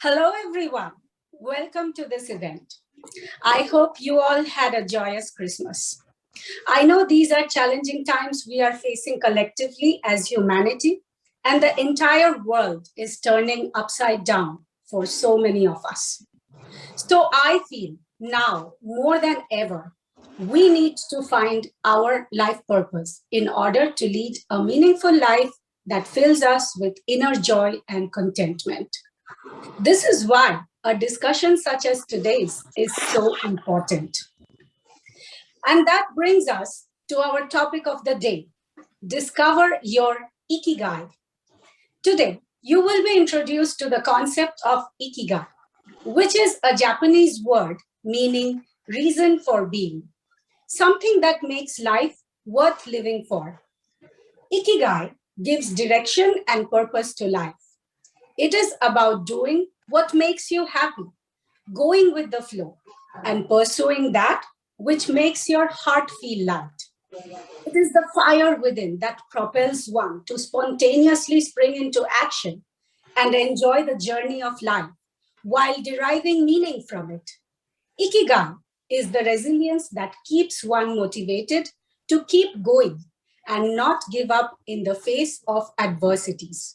Hello, everyone. Welcome to this event. I hope you all had a joyous Christmas. I know these are challenging times we are facing collectively as humanity, and the entire world is turning upside down for so many of us. So I feel now more than ever, we need to find our life purpose in order to lead a meaningful life that fills us with inner joy and contentment. This is why a discussion such as today's is so important. And that brings us to our topic of the day, discover your Ikigai. Today, you will be introduced to the concept of Ikigai, which is a Japanese word meaning reason for being, something that makes life worth living for. Ikigai gives direction and purpose to life. It is about doing what makes you happy, going with the flow, and pursuing that which makes your heart feel light. It is the fire within that propels one to spontaneously spring into action and enjoy the journey of life while deriving meaning from it. Ikigai is the resilience that keeps one motivated to keep going and not give up in the face of adversities.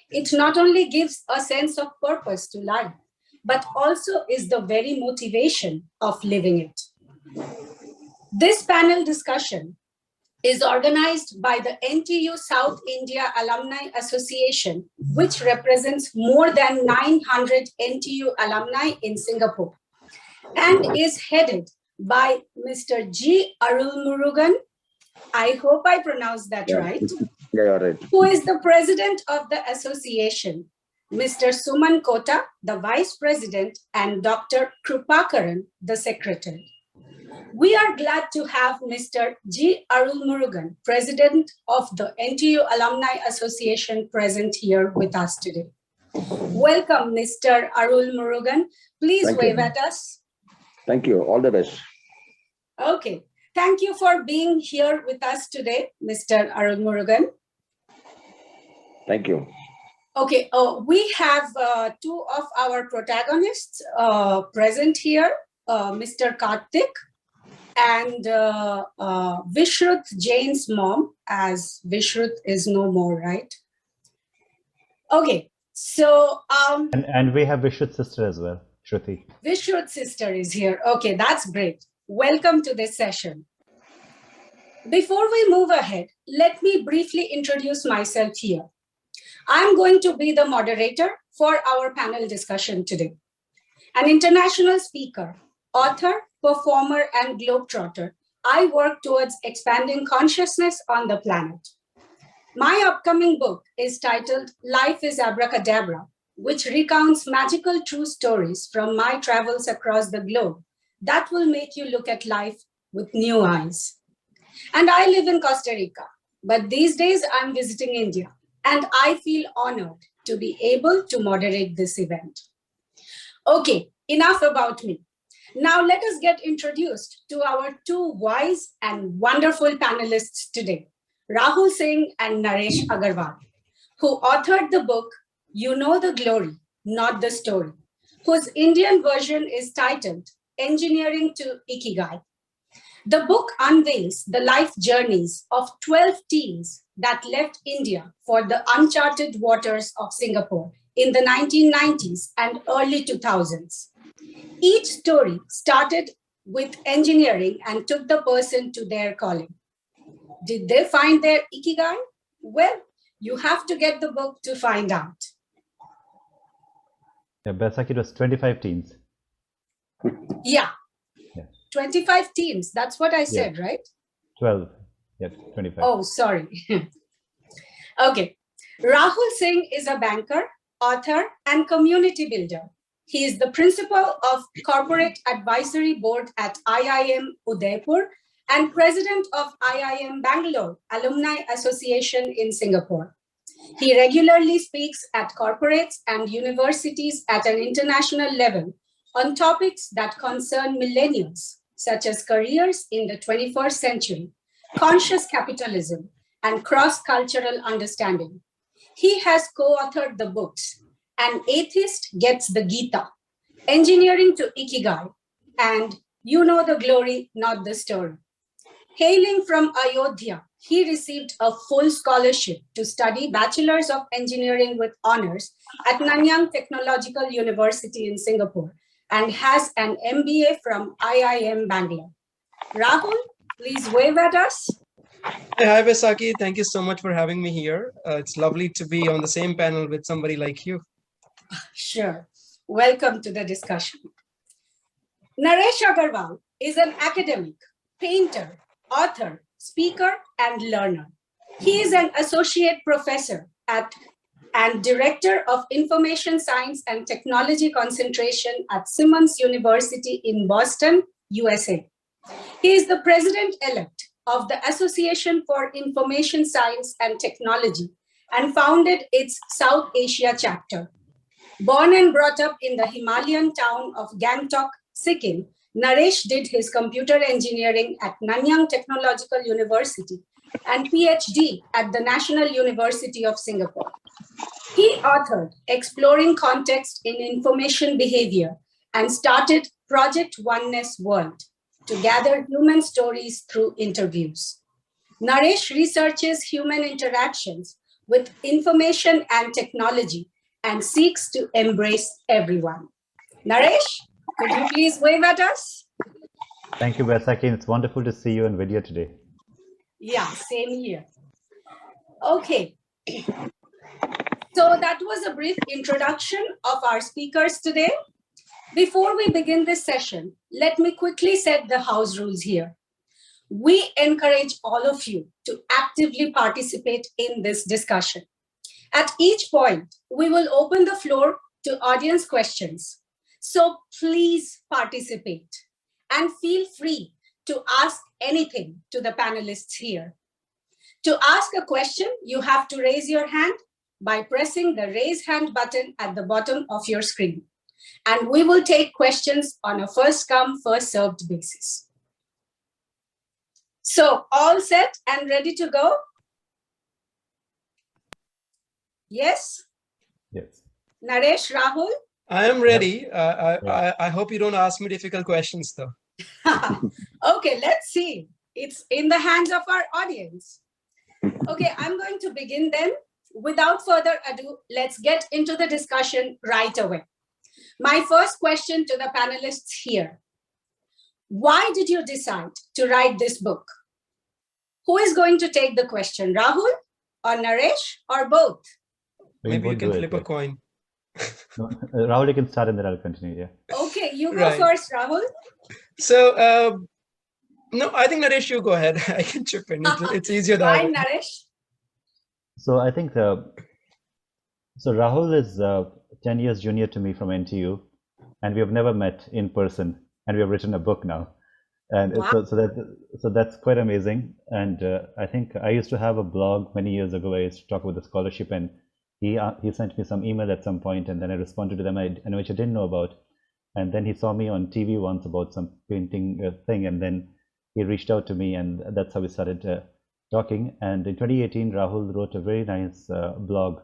It not only gives a sense of purpose to life, but also is the very motivation of living it. This panel discussion is organized by the NTU South India Alumni Association, which represents more than 900 NTU alumni in Singapore, and is headed by Mr. G.Arulmurugan. I hope I pronounced that right. Yeah, you're right. Who is the president of the association, Mr. Suman Kota, the vice president, and Dr. Krupakaran, the secretary. We are glad to have Mr. G.Arulmurugan, president of the NTU Alumni Association, present here with us today. Welcome, Mr. Arulmurugan. Please wave at us. Thank you. All the best. Okay. Thank you for being here with us today, Mr. Arulmurugan. Thank you. Okay, we have two of our protagonists present here, Mr. Karthik and Vishruth Jain's mom, as Vishruth is no more, right? Okay, so... And we have Vishruth's sister as well, Shruti. Vishruth's sister is here. Okay, that's great. Welcome to this session. Before we move ahead, let me briefly introduce myself here. I'm going to be the moderator for our panel discussion today. An international speaker, author, performer, and globetrotter, I work towards expanding consciousness on the planet. My upcoming book is titled Life is Abracadabra, which recounts magical true stories from my travels across the globe that will make you look at life with new eyes. And I live in Costa Rica, but these days I'm visiting India, and I feel honored to be able to moderate this event. Okay, enough about me. Now let us get introduced to our two wise and wonderful panelists today, Rahul Singh and Naresh Agarwal, who authored the book, You Know the Glory, Not the Story, whose Indian version is titled Engineering to Ikigai. The book unveils the life journeys of 12 teens that left India for the uncharted waters of Singapore in the 1990s and early 2000s. Each story started with engineering and took the person to their calling. Did they find their Ikigai? Well, you have to get the book to find out. Yeah, Baisakhi, it was 25 teens. Yeah. 25 teams, that's what I said, yeah. Right? 12, yeah, 25. Oh, sorry. Okay. Rahul Singh is a banker, author, and community builder. He is the principal of Corporate Advisory Board at IIM Udaipur and president of IIM Bangalore Alumni Association in Singapore. He regularly speaks at corporates and universities at an international level on topics that concern millennials, such as careers in the 21st century, conscious capitalism, and cross-cultural understanding. he has co-authored the books An Atheist Gets the Gita, Engineering to Ikigai, and You Know the Glory, Not the Story. Hailing from Ayodhya, he received a full scholarship to study Bachelor's of Engineering with honors at Nanyang Technological University in Singapore and has an MBA from IIM Bangalore. Rahul, please wave at us. Hi, Baisakhi. Thank you so much for having me here. It's lovely to be on the same panel with somebody like you. Sure. Welcome to the discussion. Naresh Agarwal is an academic, painter, author, speaker, and learner. He is an associate professor at and director of Information Science and Technology Concentration at Simmons University in Boston, USA. He is the president-elect of the Association for Information Science and Technology and founded its South Asia chapter. Born and brought up in the Himalayan town of Gangtok, Sikkim, Naresh did his computer engineering at Nanyang Technological University and PhD at the National University of Singapore. He authored Exploring Context in Information Behavior and started Project Oneness World to gather human stories through interviews. Naresh researches human interactions with information and technology and seeks to embrace everyone. Naresh, could you please wave at us? Thank you, Baisakhi. It's wonderful to see you on video today. Yeah, same here. Okay. So that was a brief introduction of our speakers today. Before we begin this session, let me quickly set the house rules here. We encourage all of you to actively participate in this discussion. At each point, we will open the floor to audience questions. So please participate and feel free to ask anything to the panelists here. To ask a question, you have to raise your hand by pressing the raise hand button at the bottom of your screen. And we will take questions on a first come, first served basis. So all set and ready to go? Yes? Yes. Naresh, Rahul? I am ready. I hope you don't ask me difficult questions, though. Okay, let's see. It's in the hands of our audience. Okay, I'm going to begin then. Without further ado, let's get into the discussion right away. My first question to the panelists here. Why did you decide to write this book? Who is going to take the question, Rahul or Naresh or both? Maybe you can flip a coin. No, Rahul, you can start and then I'll continue. Yeah. Okay, you go first, Rahul. So, no, I think Naresh, you go ahead. I can chip in. It's easier that way. Fine, Naresh. So I think so Rahul is 10 years junior to me from NTU, and we have never met in person, and we have written a book now, and Wow. so that's quite amazing. And I think I used to have a blog many years ago where I used to talk about the scholarship, and he sent me some email at some point, and then I responded to them, and which I didn't know about. And then he saw me on TV once about some painting thing, and then he reached out to me, and that's how we started talking. And in 2018, Rahul wrote a very nice blog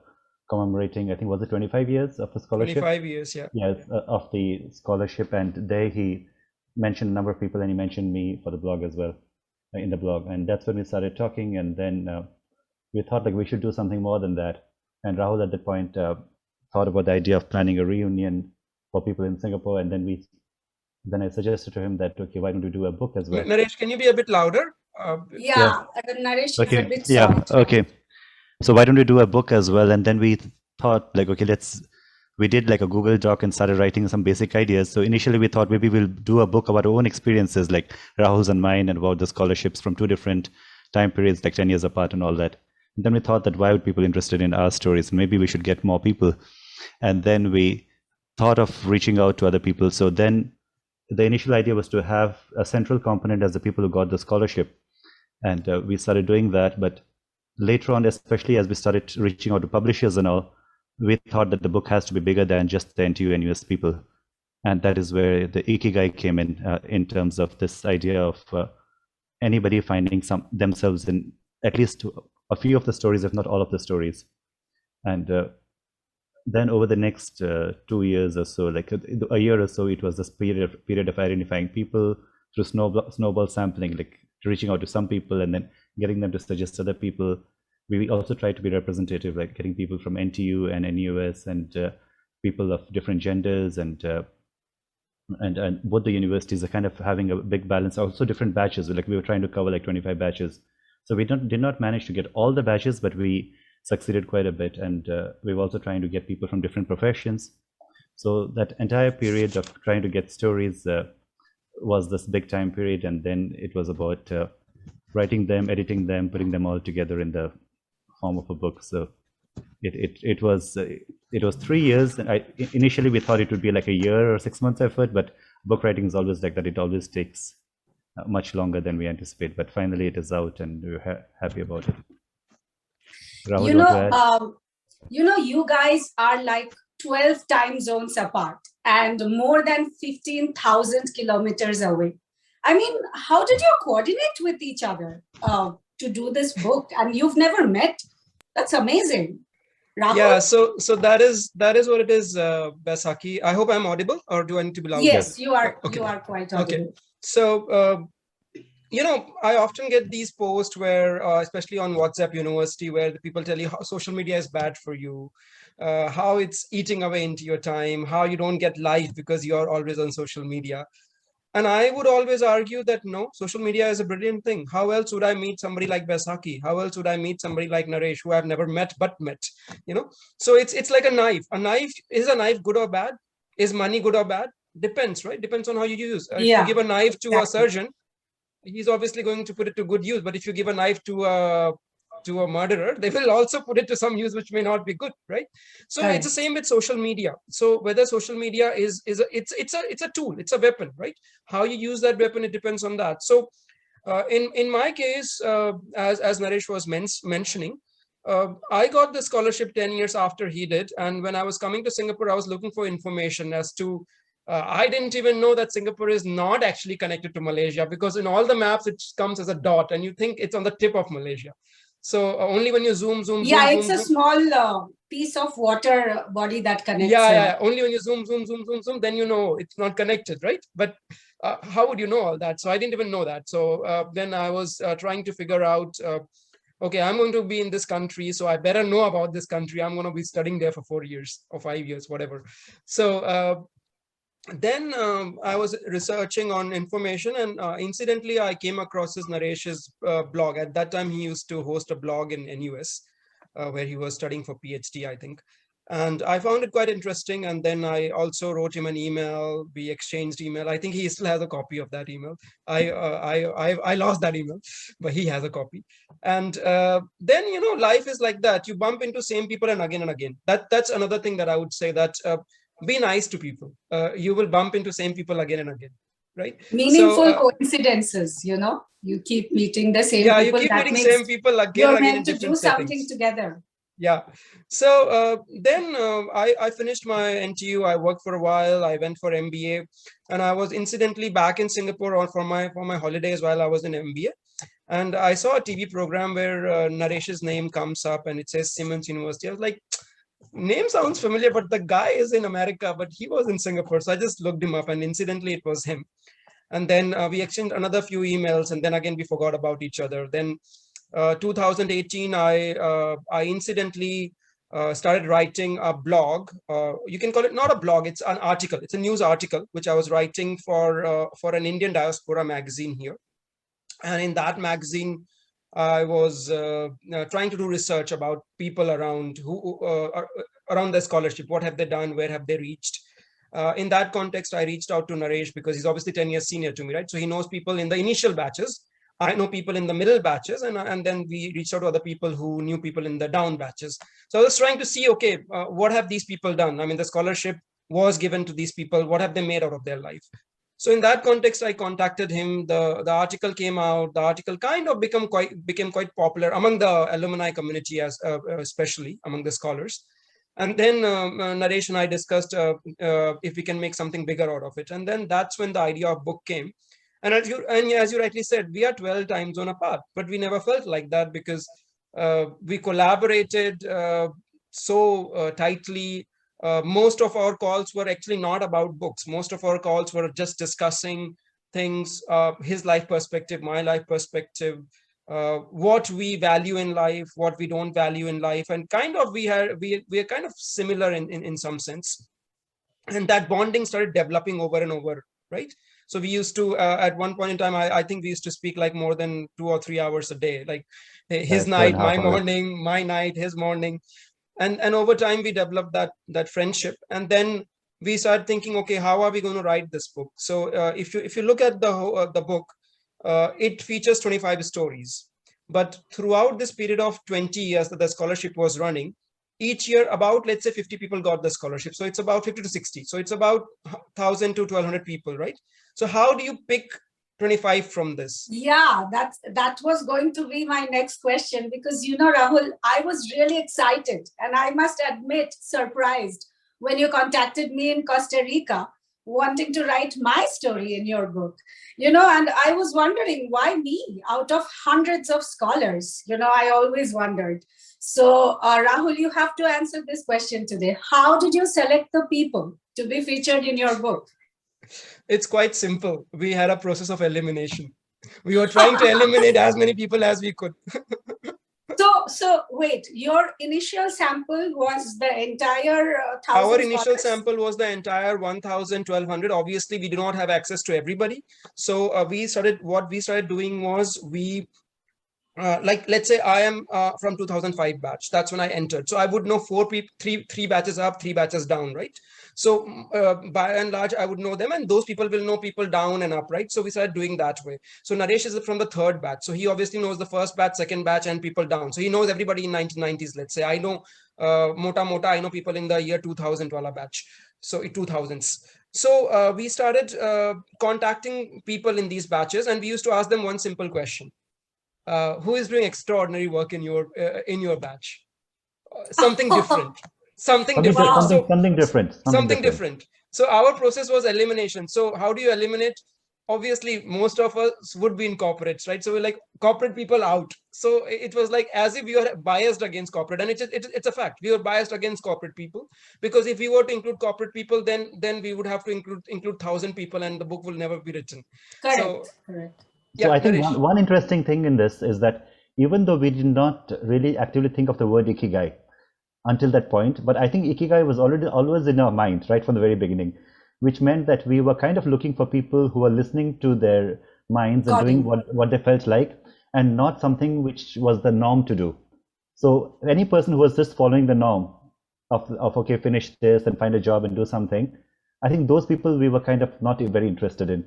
commemorating, I think, was it 25 years of the scholarship? 25 years, yeah. Yes, of the scholarship. And there he mentioned a number of people, and he mentioned me for the blog as well, in the blog. And that's when we started talking. And then we thought like we should do something more than that. And Rahul at that point thought about the idea of planning a reunion for people in Singapore. And then I suggested to him that, okay, why don't we do a book as well? Naresh, can you be a bit louder? Naresh is a bit Yeah, soft. okay. So why don't we do a book as well? And then we thought like, okay, we did like a Google Doc and started writing some basic ideas. So initially we thought maybe we'll do a book about our own experiences, like Rahul's and mine, and about the scholarships from 2 different time periods, like 10 years apart and all that. And then we thought that why would people interested in our stories? Maybe we should get more people. And then we thought of reaching out to other people. So then the initial idea was to have a central component as the people who got the scholarship. And we started doing that. But later on, especially as we started reaching out to publishers and all, we thought that the book has to be bigger than just the NTU and US people. And that is where the Ikigai came in terms of this idea of anybody finding themselves in at least a few of the stories, if not all of the stories. And then over the next 2 years or so, like a year or so, it was this period of identifying people through snowball sampling, like reaching out to some people and then getting them to suggest other people. We also try to be representative, like getting people from NTU and NUS and people of different genders and both the universities are kind of having a big balance. Also different batches, like we were trying to cover like 25 batches. So we did not manage to get all the batches, but we succeeded quite a bit. And we were also trying to get people from different professions. So that entire period of trying to get stories was this big time period. And then it was about writing them, editing them, putting them all together in the form of a book. So it was 3 years. And initially we thought it would be like a year or 6 months effort, but book writing is always like that. It always takes much longer than we anticipate, but finally it is out and we're happy about it. Rahul, you guys are like 12 time zones apart and more than 15,000 kilometers away. I mean, how did you coordinate with each other to do this book? And you've never met? That's amazing. Rahul? Yeah, so that is what it is, Baisakhi. I hope I'm audible, or do I need to be louder? Yes, you are. Okay. You are quite audible. Okay. So I often get these posts where, especially on WhatsApp University, where the people tell you how social media is bad for you, how it's eating away into your time, how you don't get life because you're always on social media. And I would always argue that no, social media is a brilliant thing. How else would I meet somebody like Baisakhi? How else would I meet somebody like Naresh, who I've never met but met? So it's like a knife. A knife, is a knife good or bad? Is money good or bad? Depends, right? Depends on how you use. If you give a knife to a surgeon, he's obviously going to put it to good use. But if you give a knife to a murderer, they will also put it to some use which may not be good, right? So it's the same with social media. So whether social media it's a tool, it's a weapon, right? How you use that weapon, it depends on that. So in my case, as Naresh was mentioning, I got the scholarship 10 years after he did, and when I was coming to Singapore, I was looking for information as to I didn't even know that Singapore is not actually connected to Malaysia, because in all the maps it comes as a dot and you think it's on the tip of Malaysia. So only when you zoom, it's a small piece of water body that connects. Only when you zoom, then you know it's not connected, right? But how would you know all that? So I didn't even know that. So then I was trying to figure out, okay, I'm going to be in this country, so I better know about this country. I'm going to be studying there for 4 years or 5 years, whatever. So then I was researching on information, and incidentally, I came across his Naresh's blog. At that time, he used to host a blog in NUS where he was studying for PhD, I think. And I found it quite interesting. And then I also wrote him an email. We exchanged email. I think he still has a copy of that email. I lost that email, but he has a copy. And then, life is like that. You bump into same people and again. That's another thing that I would say, that be nice to people. You will bump into same people again and again, right? Meaningful coincidences, you keep meeting the same people. Yeah, you keep meeting same people again and again. You're meant to do something together. Yeah. So then I finished my NTU. I worked for a while. I went for MBA, and I was incidentally back in Singapore for my holidays while I was in MBA. And I saw a TV program where Naresh's name comes up and it says Simmons University. I was like, name sounds familiar, but the guy is in America, but he was in Singapore. So I just looked him up, and incidentally it was him. And then we exchanged another few emails, and then again we forgot about each other. Then 2018, I incidentally started writing a blog. You can call it not a blog, it's an article. It's a news article which I was writing for an Indian diaspora magazine here. And in that magazine, I was trying to do research about people around around the scholarship. What have they done? Where have they reached? In that context, I reached out to Naresh because he's obviously 10 years senior to me, right? So he knows people in the initial batches. I know people in the middle batches, and then we reached out to other people who knew people in the down batches. So I was trying to see, okay, what have these people done? I mean, the scholarship was given to these people. What have they made out of their life? So in that context, I contacted him. The article came out. The article kind of became quite popular among the alumni community, especially among the scholars. And then Naresh and I discussed if we can make something bigger out of it. And then that's when the idea of book came. And as you rightly said, we are 12 time zone apart, but we never felt like that because we collaborated so tightly. Most of our calls were actually not about books. Most of our calls were just discussing things, his life perspective, my life perspective, what we value in life, what we don't value in life, and kind of we are kind of similar in some sense. And that bonding started developing over and over, right? So we used to at one point in time, I think we used to speak like more than 2 or 3 hours a day, like his Two night, and a half my hours. morning, my night, his morning. And over time we developed that friendship. And then we started thinking, okay, how are we going to write this book? So if you look at the book, it features 25 stories. But throughout this period of 20 years that the scholarship was running, each year about, let's say, 50 people got the scholarship. So it's about 50 to 60. So it's about 1,000 to 1,200 people, right? So how do you pick 25 from this? Yeah, that was going to be my next question, because, Rahul, I was really excited and I must admit surprised when you contacted me in Costa Rica wanting to write my story in your book. And I was wondering, why me out of hundreds of scholars? I always wondered. So, Rahul, you have to answer this question today. How did you select the people to be featured in your book? It's quite simple. We had a process of elimination. We were trying to eliminate as many people as we could. So wait, your initial sample was the entire 1,000 Our initial scholars? sample was the entire 1,000, 1,200. Obviously, we do not have access to everybody. So what we started doing was like, let's say I am from 2005 batch. That's when I entered. So I would know three batches up, 3 batches down, right? So by and large, I would know them, and those people will know people down and up, right? So we started doing that way. So Naresh is from the 3rd batch. So he obviously knows the 1st batch, 2nd batch, and people down. So he knows everybody in 1990s, let's say. I know Mota, I know people in the year 2000 wala batch. So 2000s. So we started contacting people in these batches, and we used to ask them one simple question. Who is doing extraordinary work in your batch? Something different. Something different. Wow. Something different. Something different. So our process was elimination. So how do you eliminate? Obviously, most of us would be in corporates, right? So we're like, corporate people out. So it was like as if you are biased against corporate, and it's a fact. We were biased against corporate people, because if we were to include corporate people, then we would have to include 1,000 people, and the book will never be written. Correct. So correct. So yeah, I think Naresh. one interesting thing in this is that even though we did not really actively think of the word Ikigai until that point, but I think Ikigai was always in our mind right from the very beginning, which meant that we were kind of looking for people who were listening to their minds and doing what they felt like, and not something which was the norm to do. So any person who was just following the norm of okay, finish this and find a job and do something, I think those people we were kind of not very interested in.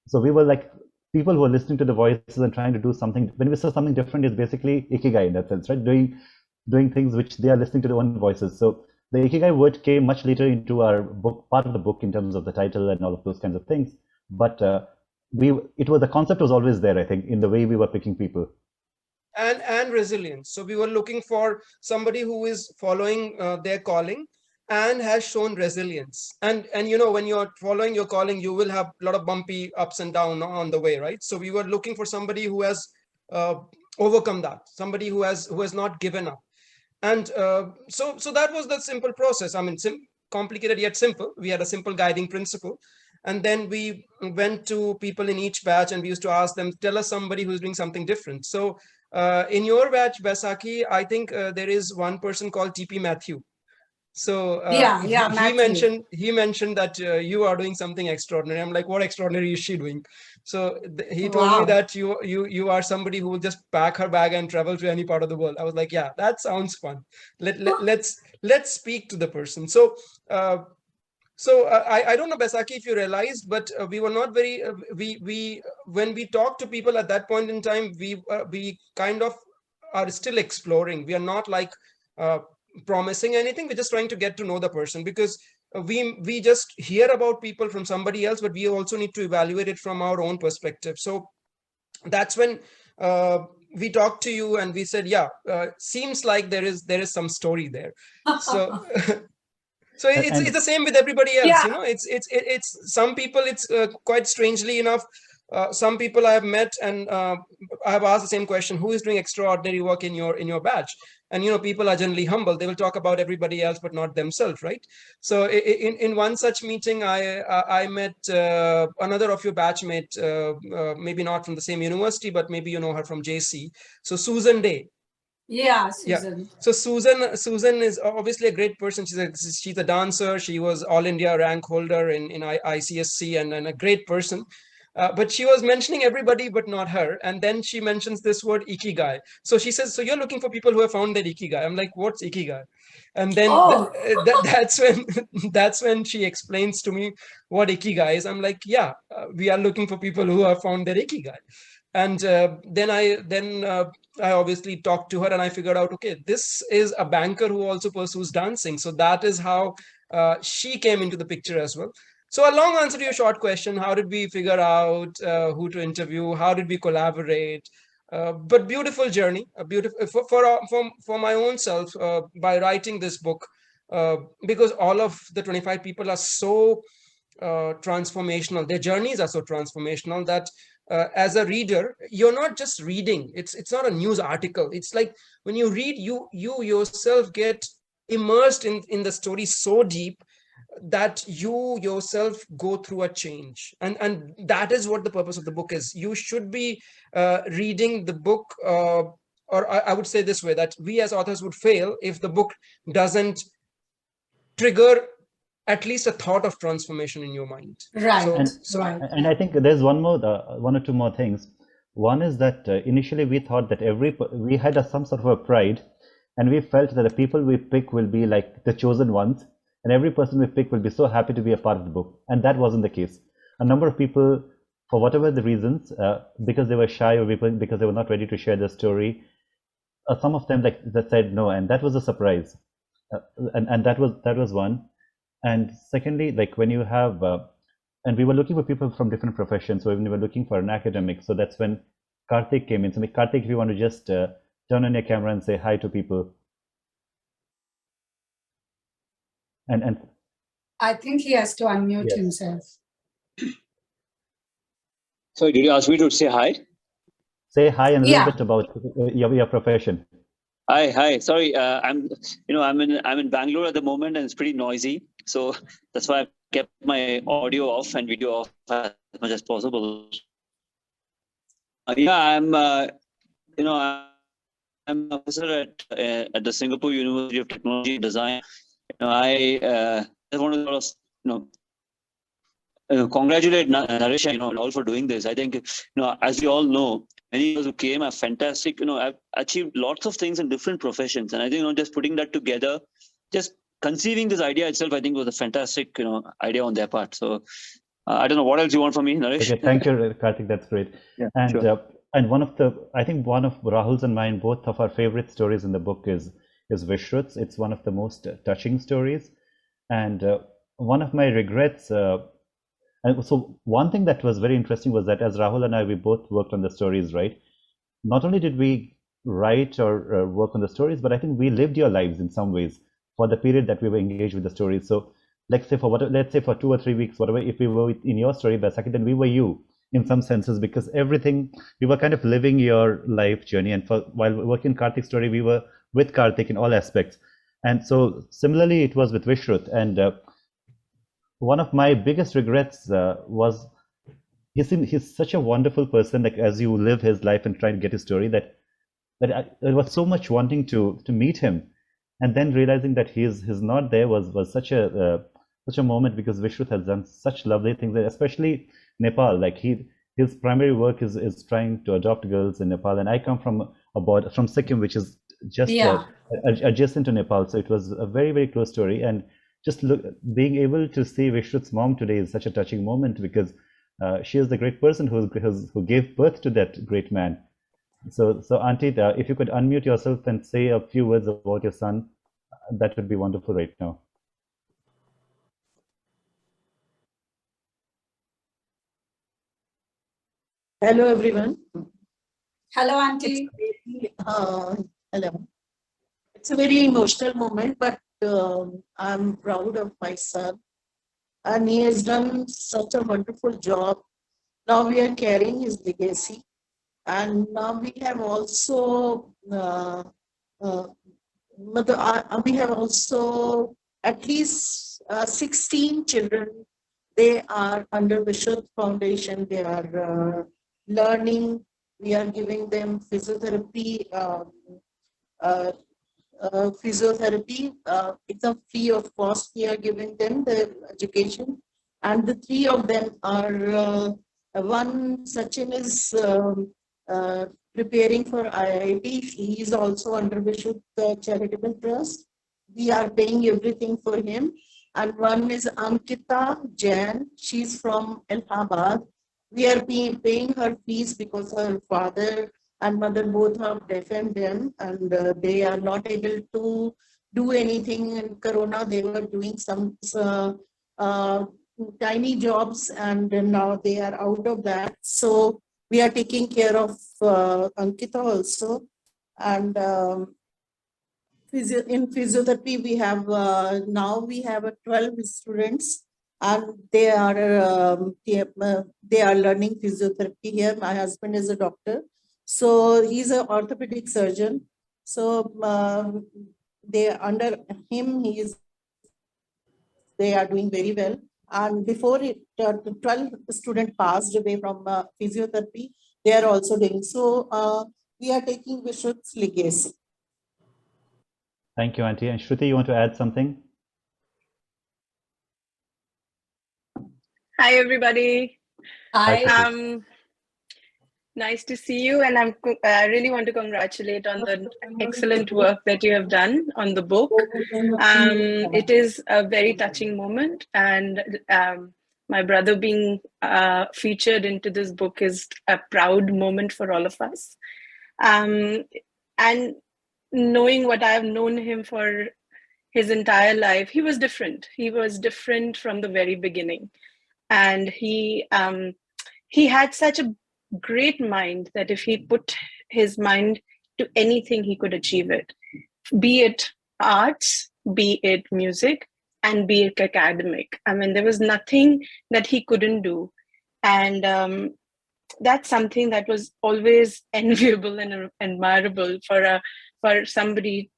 So we were like people who are listening to the voices and trying to do something. When we say something different, is basically Ikigai in that sense, right? Doing things which they are listening to their own voices. So the Ikigai word came much later into our book, part of the book, in terms of the title and all of those kinds of things. But the concept was always there, I think, in the way we were picking people. And resilience. So we were looking for somebody who is following their calling and has shown resilience. And when you're following your calling, you will have a lot of bumpy ups and downs on the way, right? So we were looking for somebody who has overcome that, somebody who has not given up. And so that was the simple process. I mean, complicated yet simple. We had a simple guiding principle. And then we went to people in each batch, and we used to ask them, tell us somebody who's doing something different. So in your batch, Baisakhi, I think there is one person called TP Matthew. So he mentioned that you are doing something extraordinary. I'm like, what extraordinary is she doing? So he told me that you are somebody who will just pack her bag and travel to any part of the world. I was like, yeah, that sounds fun. Let's speak to the person. So I don't know, Baisakhi, if you realized, but we were not very we when we talk to people at that point in time, we kind of are still exploring. We are not like promising anything. We're just trying to get to know the person, because we just hear about people from somebody else, but we also need to evaluate it from our own perspective. So that's when we talked to you, and we said, yeah, seems like there is some story there. So so it's the same with everybody else. It's some people, it's quite strangely enough, some people I have met, and I have asked the same question, who is doing extraordinary work in your batch? And, you know, people are generally humble. They will talk about everybody else, but not themselves, right? So in one such meeting, I met another of your batchmate, maybe not from the same university, but maybe you know her from JC. So Susan Day. Yeah, Susan. Yeah. So Susan is obviously a great person. She's a dancer. She was All India rank holder in ICSC and a great person. But she was mentioning everybody but not her. And then she mentions this word Ikigai. So she says, so you're looking for people who have found their Ikigai. I'm like, what's Ikigai? And then that's when she explains to me what Ikigai is. I'm like, yeah, we are looking for people who have found their Ikigai. And then I obviously talked to her and I figured out, okay, this is a banker who also pursues dancing. So that is how she came into the picture as well. So a long answer to your short question, how did we figure out who to interview? How did we collaborate? But beautiful journey, a beautiful for my own self by writing this book, because all of the 25 people are so transformational. Their journeys are so transformational that as a reader, you're not just reading. It's not a news article. It's like when you read, you yourself get immersed in the story so deep that you yourself go through a change, and that is what the purpose of the book is. You should be reading the book, or I would say this way, that we as authors would fail if the book doesn't trigger at least a thought of transformation in your mind. Right. And I think there's one or two more things. One is that initially we thought that we had some sort of a pride, and we felt that the people we pick will be like the chosen ones, and every person we pick will be so happy to be a part of the book. And that wasn't the case. A number of people, for whatever the reasons, because they were shy or because they were not ready to share their story, some of them that said no, and that was a surprise. And that was one. And secondly, like when you have, and we were looking for people from different professions, so when we were looking for an academic, so that's when Karthik came in. So Karthik, if you want to just turn on your camera and say hi to people. And I think he has to unmute himself. So did you ask me to say hi? Say hi and a little bit about your profession. Hi. Sorry, I'm in Bangalore at the moment, and it's pretty noisy. So that's why I've kept my audio off and video off as much as possible. I'm a professor at the Singapore University of Technology and Design. I just want to congratulate Naresh and all for doing this. I think as we all know, many of us who came are fantastic. I've achieved lots of things in different professions, and I think just putting that together, just conceiving this idea itself, I think was a fantastic idea on their part. So I don't know what else you want from me, Naresh. Okay, thank you, Karthik. That's great. Yeah, and sure. And one of Rahul's and mine, both of our favorite stories in the book is Vishrut's. It's one of the most touching stories, and one of my regrets. And so one thing that was very interesting was that as Rahul and I, we both worked on the stories, right? Not only did we write or work on the stories, but I think we lived your lives in some ways for the period that we were engaged with the stories. So let's say for 2 or 3 weeks, whatever, if we were in your story, Baisakhi, then we were you in some senses, because everything, we were kind of living your life journey. And while working Karthik's story, we were with Karthik in all aspects. And so similarly, it was with Vishrut. And one of my biggest regrets was he's such a wonderful person, like as you live his life and try to get his story, that I was so much wanting to meet him, and then realizing that he's not there was such a moment, because Vishrut has done such lovely things, especially Nepal. Like his primary work is trying to adopt girls in Nepal, and I come from from Sikkim, which is just adjacent to Nepal, so it was a very, very close story. And just being able to see Vishrut's mom today is such a touching moment, because she is the great person who gave birth to that great man. So Auntie, if you could unmute yourself and say a few words about your son, that would be wonderful right now. Hello, everyone. Hello, Auntie. Hello. It's a very emotional moment, but I'm proud of my son, and he has done such a wonderful job. Now we are carrying his legacy, and now we have also we have also at least 16 children. They are under Vishud Foundation. They are learning. We are giving them physiotherapy. It's a free of cost. We are giving them the education, and the three of them are one. Sachin is preparing for IIT. He is also under Vishud Charitable Trust. We are paying everything for him. And one is Ankita Jain. She's from Allahabad. We are paying her fees because her father and mother both are deaf and dumb, and they are not able to do anything in Corona. They were doing some tiny jobs, and now they are out of that. So we are taking care of Ankita also. And in physiotherapy, we have now we have 12 students, and they are learning physiotherapy here. My husband is a doctor, so he's an orthopedic surgeon. So they under him, they are doing very well. And before it, 12 students passed away from physiotherapy. They are also doing so. We are taking Vishud's legacy. Thank you, Auntie. And Shruti, you want to add something? Hi, everybody. Hi, Shruti. Nice to see you, and I really want to congratulate on the excellent work that you have done on the book. It is a very touching moment, and my brother being featured into this book is a proud moment for all of us. And knowing what I have known him for his entire life, he was different. He was different from the very beginning, and he had such a great mind that if he put his mind to anything, he could achieve it, be it arts, be it music, and be it academic. I mean, there was nothing that he couldn't do. And that's something that was always enviable and admirable for somebody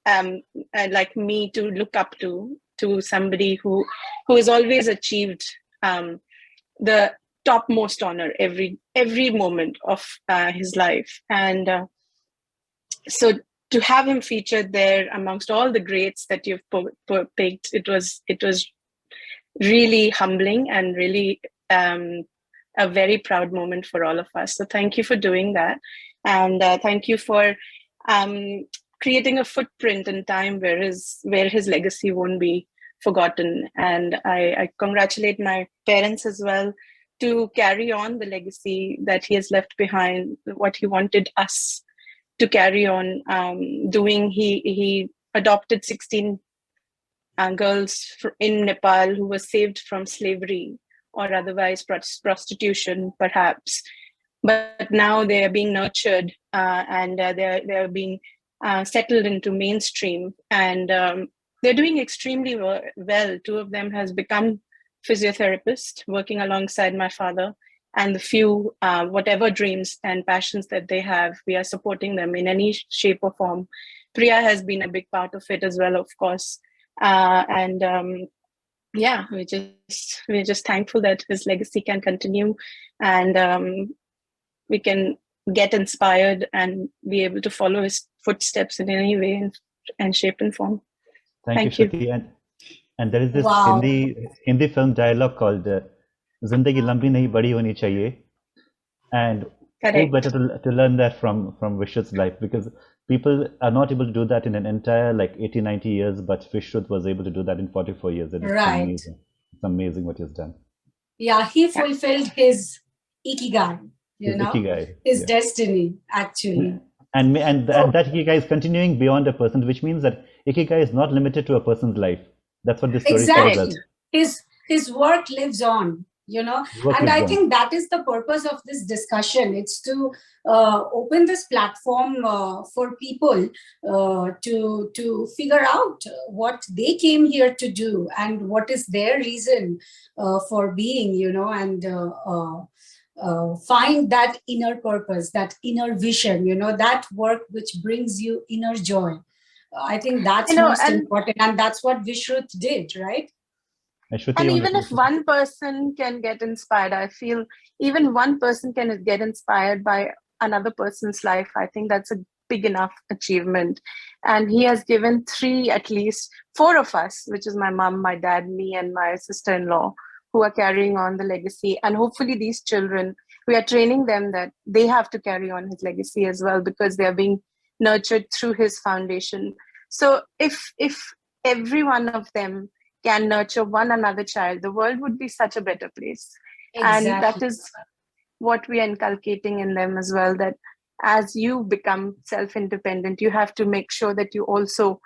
like me to look up to somebody who has always achieved the topmost honor every moment of his life. And so to have him featured there amongst all the greats that you've picked, it was really humbling and really a very proud moment for all of us. So thank you for doing that, and thank you for creating a footprint in time where his legacy won't be forgotten. And I congratulate my parents as well to carry on the legacy that he has left behind, what he wanted us to carry on doing. He adopted 16 girls in Nepal who were saved from slavery or otherwise prostitution, perhaps. But now they are being nurtured and they're being settled into mainstream, and they're doing extremely well. Two of them has become physiotherapists, working alongside my father, and the few whatever dreams and passions that they have, we are supporting them in any shape or form. Priya has been a big part of it as well, of course. Yeah, we're just thankful that his legacy can continue, and we can get inspired and be able to follow his footsteps in any way and shape and form. Thank you, Shruti. And there is this Wow. Hindi film dialogue called "Zindagi lambi nahi badi honi chahiye," and who better to learn that from Vishud's life, because people are not able to do that in an entire 80-90 years, but Vishud was able to do that in 44 years. And Right. It's amazing what he's done. Yeah, he fulfilled his Ikigai, his destiny, actually. And that Ikigai is continuing beyond a person, which means that Ikigai is not limited to a person's life. That's what this story tells us. His work lives on, and I think that is the purpose of this discussion. It's to open this platform for people to figure out what they came here to do and what is their reason for being, and find that inner purpose, that inner vision, that work which brings you inner joy. I think that's most important, and that's what Vishruth did, right? And even if one person can get inspired, I feel even one person can get inspired by another person's life. I think that's a big enough achievement. And he has given at least four of us, which is my mom, my dad, me, and my sister-in-law, who are carrying on the legacy. And hopefully these children, we are training them that they have to carry on his legacy as well, because they are being nurtured through his foundation. So if every one of them can nurture one another child, the world would be such a better place. Exactly. And that is what we are inculcating in them as well, that as you become self-independent, you have to make sure that you also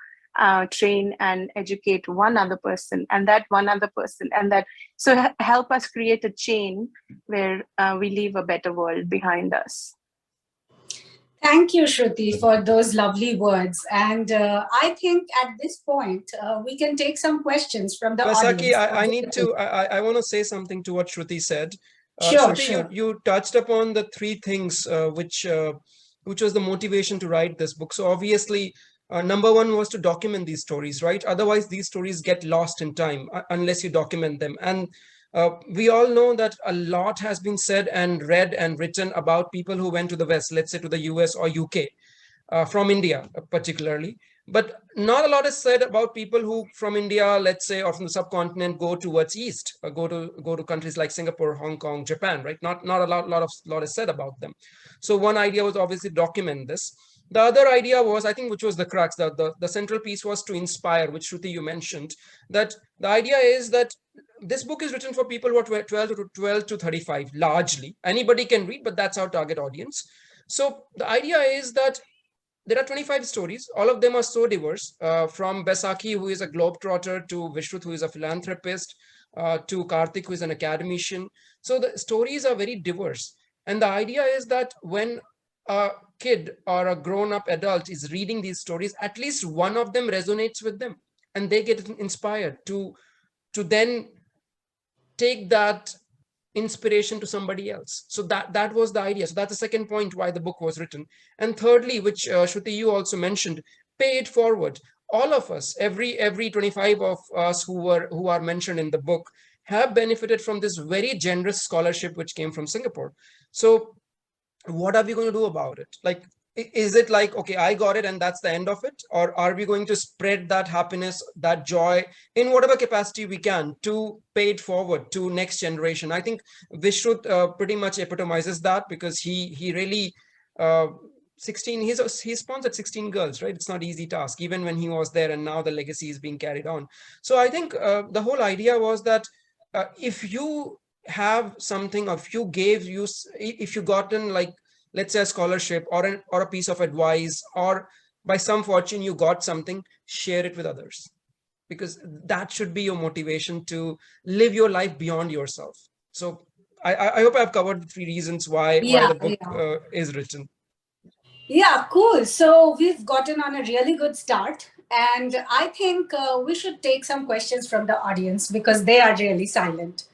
train and educate one other person, and that one other person, and that help us create a chain where we leave a better world behind us. Thank you, Shruti, for those lovely words. And I think at this point, we can take some questions from the Baisakhi, audience. I want to say something to what Shruti said. Sure, Shruti, sure. You touched upon the three things which was the motivation to write this book. So obviously, number one was to document these stories, right? Otherwise, these stories get lost in time unless you document them. And we all know that a lot has been said and read and written about people who went to the West, let's say to the US or UK, from India particularly. But not a lot is said about people who from India, let's say, or from the subcontinent go towards East, or go to countries like Singapore, Hong Kong, Japan, right? Not a lot is said about them. So one idea was obviously document this. The other idea was, I think, which was the crux, the central piece was to inspire, which Shruti you mentioned, that the idea is that this book is written for people who are 12 to 35, largely. Anybody can read, but that's our target audience. So the idea is that there are 25 stories. All of them are so diverse, from Baisakhi, who is a globetrotter, to Vishruth, who is a philanthropist, to Karthik, who is an academician. So the stories are very diverse. And the idea is that when a kid or a grown-up adult is reading these stories, at least one of them resonates with them, and they get inspired to then take that inspiration to somebody else. So that was the idea. So that's the second point why the book was written. And thirdly, which Shruti, you also mentioned, pay it forward. All of us, every 25 of us who are mentioned in the book, have benefited from this very generous scholarship which came from Singapore. So what are we going to do about it? Like, is it like, okay, I got it and that's the end of it? Or are we going to spread that happiness, that joy in whatever capacity we can to pay it forward to next generation? I think Vishruth pretty much epitomizes that, because he really 16, he sponsored 16 girls, right? It's not an easy task, even when he was there, and now the legacy is being carried on. So I think the whole idea was that if you have something, or if you gotten, like, let's say a scholarship or a piece of advice, or by some fortune you got something, share it with others, because that should be your motivation to live your life beyond yourself. So I hope I've covered the three reasons why the book is written. Yeah, cool. So we've gotten on a really good start, and I think we should take some questions from the audience, because they are really silent.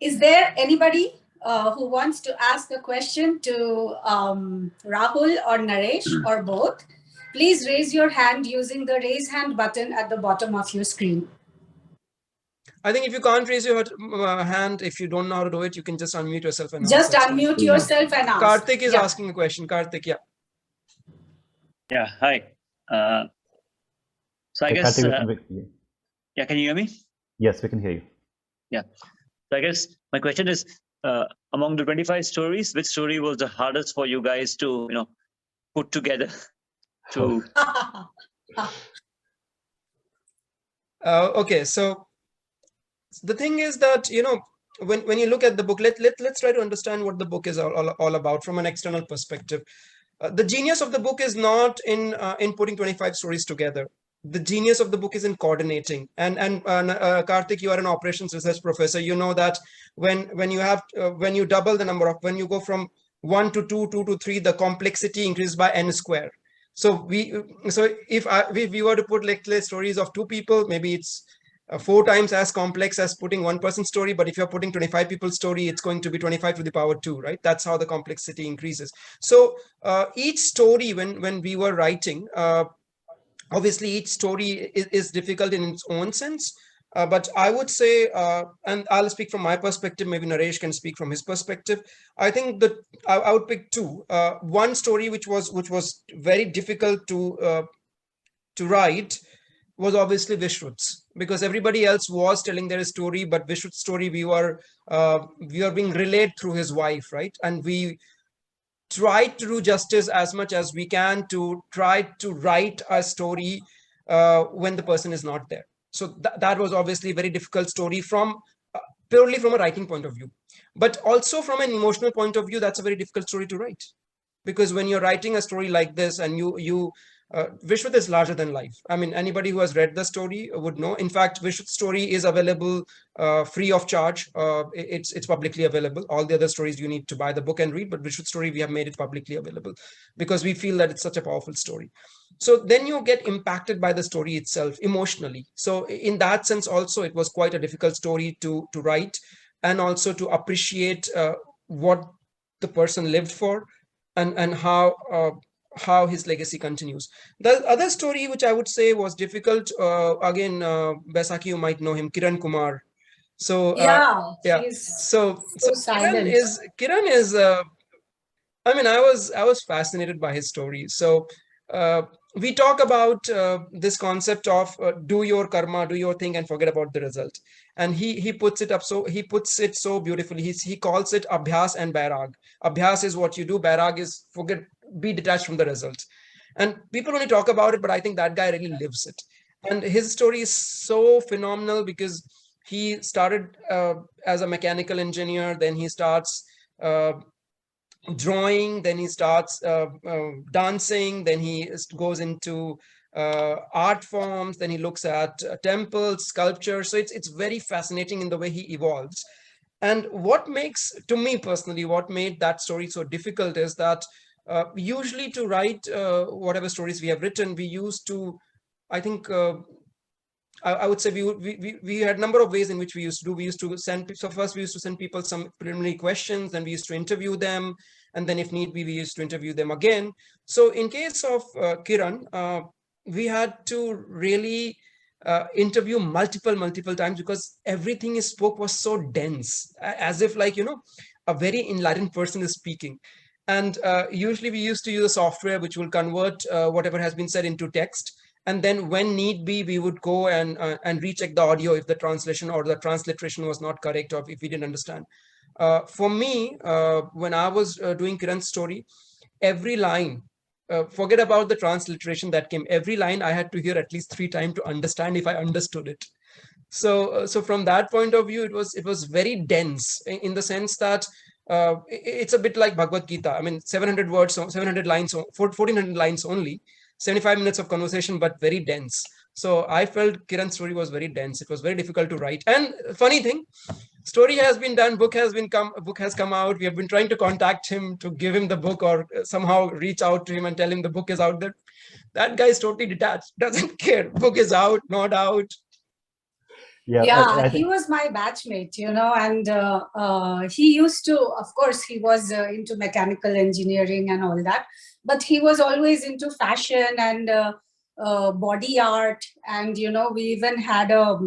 Is there anybody who wants to ask a question to Rahul or Naresh, or both? Please raise your hand using the raise hand button at the bottom of your screen. I think if you can't raise your hand, if you don't know how to do it, you can just unmute yourself and just unmute yourself and ask. Karthik is asking a question. Karthik, yeah. Yeah, hi. So I guess, yeah, can you hear me? Yes, we can hear you. Yeah. So I guess my question is, among the 25 stories, which story was the hardest for you guys to, put together? Okay, so the thing is that, when you look at the book, let's try to understand what the book is all about from an external perspective. The genius of the book is not in putting 25 stories together. The genius of the book is in coordinating. And Karthik, you are an operations research professor. You know that when you double the number of, when you go from 1 to 2, 2 to 3, the complexity increases by n square. So if we were to put, like, stories of 2 people, maybe it's 4 times as complex as putting 1 person's story. But if you're putting 25 people's story, it's going to be 25 to the power 2, right? That's how the complexity increases. So each story, when we were writing, Obviously, each story is difficult in its own sense. But I would say, and I'll speak from my perspective, maybe Naresh can speak from his perspective. I think that I would pick two. One story which was very difficult to write was obviously Vishrut's, because everybody else was telling their story, but Vishrut's story we were being relayed through his wife, right? And we tried to do justice as much as we can to try to write a story when the person is not there. So that was obviously a very difficult story from purely from a writing point of view, but also from an emotional point of view. That's a very difficult story to write, because when you're writing a story like this and you Vishwat is larger than life. I mean, anybody who has read the story would know. In fact, Vishwat's story is available free of charge. It's publicly available. All the other stories you need to buy the book and read, but Vishwat's story we have made it publicly available because we feel that it's such a powerful story. So then you get impacted by the story itself emotionally. So in that sense, also it was quite a difficult story to write, and also to appreciate what the person lived for, and how his legacy continues. The other story which I would say was difficult, again, Baisakhi, you might know him, Kiran Kumar. So Yeah, he's so silent. Kiran is I mean, I was fascinated by his story. So we talk about this concept of do your karma, do your thing, and forget about the result. And he puts it up, so he puts it so beautifully. He calls it abhyas and bairag. Abhyas is what you do. Bairag is be detached from the result. And people only talk about it, but I think that guy really lives it. And his story is so phenomenal because he started as a mechanical engineer, then he starts drawing, then he starts dancing, then he goes into art forms, then he looks at temples, sculpture. So it's very fascinating in the way he evolves. And what makes, to me personally, what made that story so difficult is that usually to write whatever stories we have written, we used to, I think, I would say we had a number of ways in which we used to do. We used to send, so first we used to send people some preliminary questions, then we used to interview them, and then if need be, we used to interview them again. So in case of Kiran, we had to really interview multiple times, because everything he spoke was so dense, as if like, a very enlightened person is speaking. And usually we used to use a software which will convert whatever has been said into text. And then when need be, we would go and recheck the audio if the translation or the transliteration was not correct, or if we didn't understand. For me, when I was doing Kiran's story, every line, forget about the transliteration that came, every line I had to hear at least 3 times to understand if I understood it. So from that point of view, it was very dense in the sense that it's a bit like Bhagavad Gita. I mean, 700 words, 700 lines, 1400 lines only, 75 minutes of conversation, but very dense. So I felt Kiran's story was very dense. It was very difficult to write. And funny thing, story has been done, book has come out. We have been trying to contact him to give him the book, or somehow reach out to him and tell him the book is out there. That guy is totally detached, doesn't care. Book is out, not out. Yeah, he was my batchmate, and he used to, of course, he was into mechanical engineering and all that, but he was always into fashion and body art. And, we even had a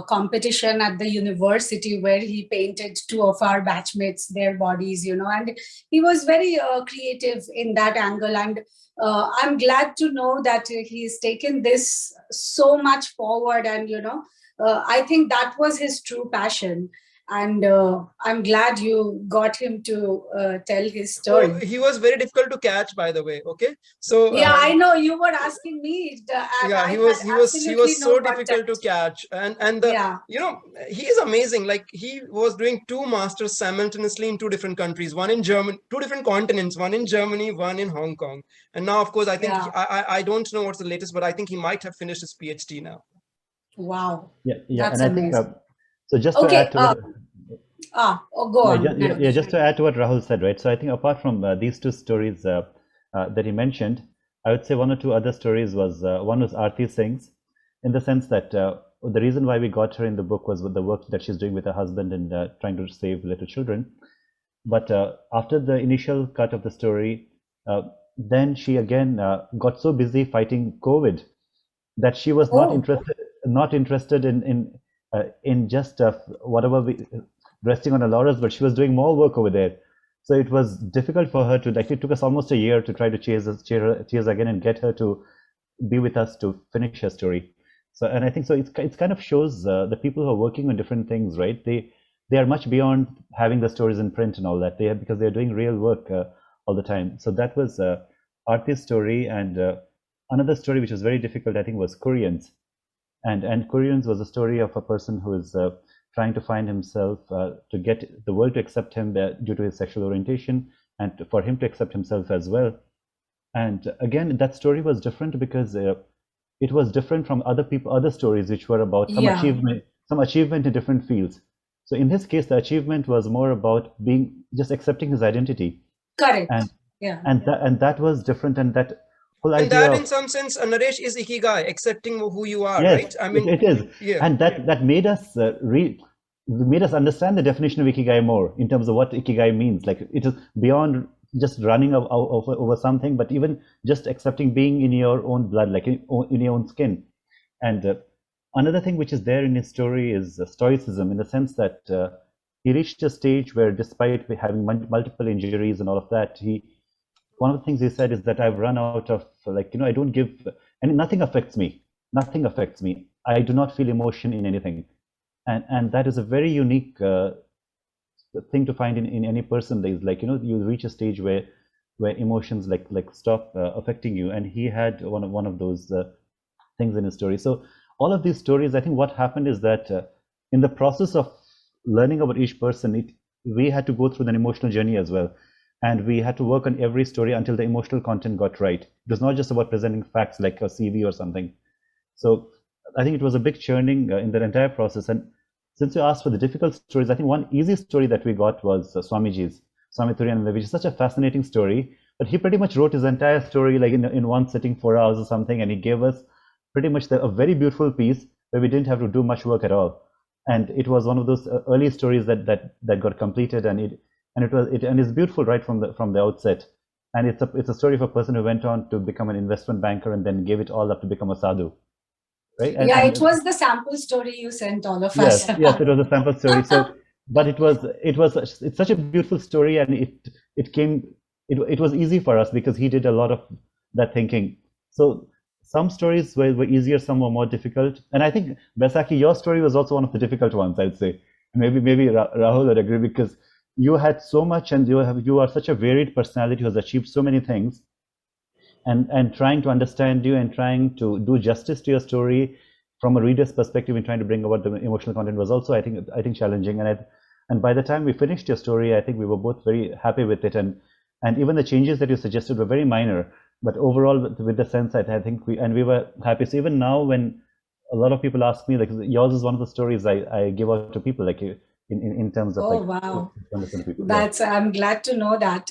competition at the university where he painted 2 of our batchmates, their bodies, and he was very creative in that angle. And I'm glad to know that he's taken this so much forward, and, I think that was his true passion. And I'm glad you got him to tell his story. Oh, he was very difficult to catch, by the way. Okay, so yeah, I know you were asking me. Yeah, he was so difficult to catch, and he is amazing. Like, he was doing 2 masters simultaneously in 2 different countries, one in Germany, 2 different continents, one in Germany, one in Hong Kong. And now, of course, I think I don't know what's the latest, but I think he might have finished his PhD now. Wow. Yeah, that's and amazing. I think so. Just to add to what, go on. Just to add to what Rahul said, right? So I think apart from these 2 stories that he mentioned, I would say 1 or 2 other stories was one was Aarti Singh's, in the sense that the reason why we got her in the book was with the work that she's doing with her husband and trying to save little children. But after the initial cut of the story, then she again got so busy fighting COVID that she was not interested in just whatever resting on her laurels, but she was doing more work over there. So it was difficult for her to, like, it took us almost a year to try to chase again and get her to be with us to finish her story. So, and I think so it's kind of shows the people who are working on different things, right? They are much beyond having the stories in print and all that. Because they're doing real work all the time. So that was Arti's story, and another story which was very difficult, I think, was Koreans. And Koreans was a story of a person who is trying to find himself, to get the world to accept him due to his sexual orientation, and for him to accept himself as well. And again, that story was different because it was different from other stories which were about some achievement in different fields. So in this case, the achievement was more about just accepting his identity. Correct. And that was different, and that whole idea. And that, in some sense, Naresh, is Ikigai, accepting who you are, yes, right? I mean, it is. Yeah. And that made us made us understand the definition of Ikigai more in terms of what Ikigai means. Like, it is beyond just running over something, but even just accepting being in your own blood, like in your own skin. And another thing which is there in his story is Stoicism, in the sense that he reached a stage where, despite having multiple injuries and all of that, one of the things he said is that I've run out of, I don't give, and nothing affects me. Nothing affects me. I do not feel emotion in anything. And that is a very unique thing to find in any person. There's you reach a stage where emotions like stop affecting you. And he had one of those things in his story. So all of these stories, I think what happened is that in the process of learning about each person, we had to go through an emotional journey as well. And we had to work on every story until the emotional content got right. It was not just about presenting facts like a CV or something. So I think it was a big churning in the entire process. And since you asked for the difficult stories, I think one easy story that we got was Swamiji's, Swami Turiyananda, which is such a fascinating story. But he pretty much wrote his entire story like in one sitting, 4 hours or something, and he gave us pretty much a very beautiful piece where we didn't have to do much work at all. And it was one of those early stories that got completed, and it's beautiful right from the outset. And it's a story of a person who went on to become an investment banker and then gave it all up to become a sadhu. Right? It was the sample story you sent all of us. Yes, it was a sample story. So, but it's such a beautiful story, and it was easy for us because he did a lot of that thinking. So some stories were easier, some were more difficult. And I think, Baisakhi, your story was also one of the difficult ones, I'd say. Maybe Rahul would agree, because you had so much, and you are such a varied personality who has achieved so many things. And trying to understand you and trying to do justice to your story from a reader's perspective and trying to bring about the emotional content was also, I think challenging. And by the time we finished your story, I think we were both very happy with it. And even the changes that you suggested were very minor, but overall with the sense that I think we were happy. So even now, when a lot of people ask me, like, yours is one of the stories I give out to people, like, in terms of wow. I'm glad to know that.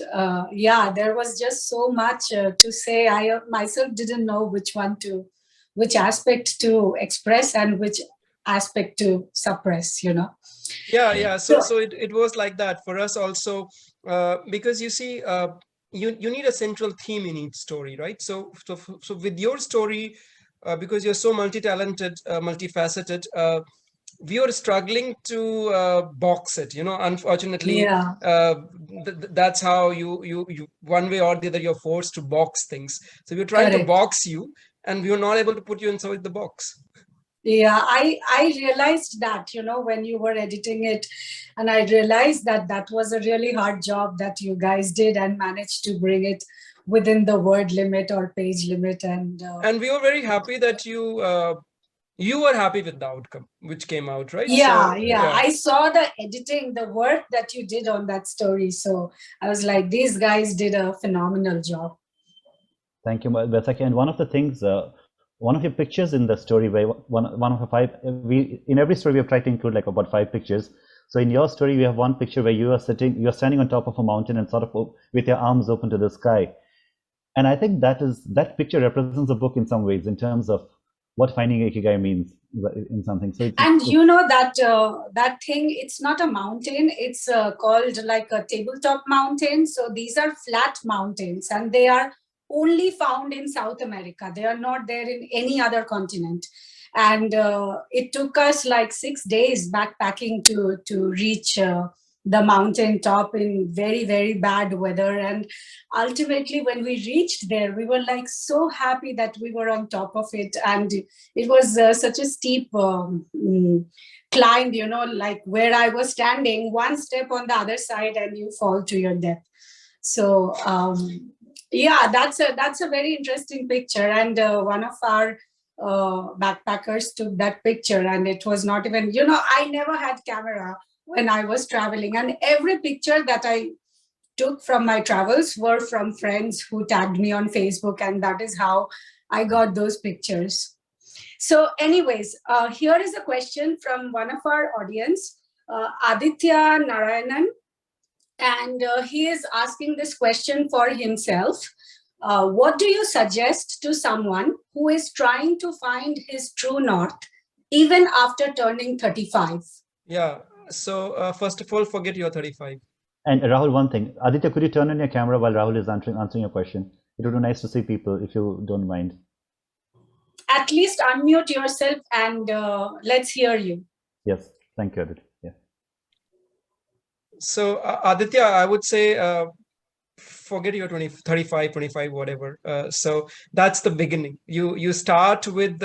There was just so much to say. I myself didn't know which aspect to express and which aspect to suppress, So it was like that for us also, because you see, you need a central theme in each story, right? So with your story, because you're so multi-talented, multifaceted, we were struggling to box it, unfortunately. That's how you one way or the other, you're forced to box things. So we're trying to box you, and we were not able to put you inside the box. I realized that, when you were editing it, and I realized that was a really hard job that you guys did and managed to bring it within the word limit or page limit. And we were very happy that you were happy with the outcome which came out, right? I saw the editing, the work that you did on that story. So I was like, these guys did a phenomenal job. Thank you, Baisakhi. And one of the things, one of your pictures in the story, where one of the 5, in every story we have tried to include like about 5 pictures. So in your story, we have one picture where you're standing on top of a mountain and sort of with your arms open to the sky. And I think that picture represents the book in some ways, in terms of what finding Ikigai means in something. So that thing, it's not a mountain, it's called like a tabletop mountain. So these are flat mountains, and they are only found in South America. They are not there in any other continent. And it took us like 6 days backpacking to reach the mountain top in very, very bad weather. And ultimately, when we reached there, we were like so happy that we were on top of it. And it was such a steep climb, you know, like where I was standing, one step on the other side and you fall to your death. So yeah, that's a very interesting picture. And one of our backpackers took that picture, and it was not even, you know, I never had camera when I was traveling, and every picture that I took from my travels were from friends who tagged me on Facebook, and that is how I got those pictures. So anyways, here is a question from one of our audience, Aditya Narayanan, and he is asking this question for himself. What do you suggest to someone who is trying to find his true north even after turning 35? Yeah. So first of all, forget you're 35. And Rahul, one thing, Aditya, could you turn on your camera while Rahul is answering your question? It would be nice to see people if you don't mind. At least unmute yourself and let's hear you. Yes, thank you, Aditya. Yeah. So Aditya, I would say forget your 35, 25, whatever. So that's the beginning. You start with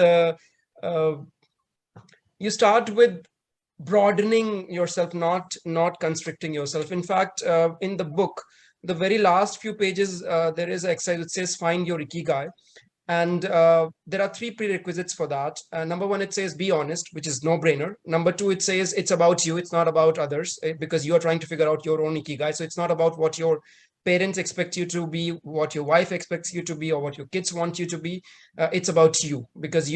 broadening yourself, not constricting yourself. In fact, in the book, the very last few pages, there is an exercise that says find your Ikigai. And there are 3 prerequisites for that. Number 1, it says be honest, which is no brainer. Number 2, it says it's about you. It's not about others, because you're trying to figure out your own Ikigai. So it's not about what your parents expect you to be, what your wife expects you to be, or what your kids want you to be. It's about you, because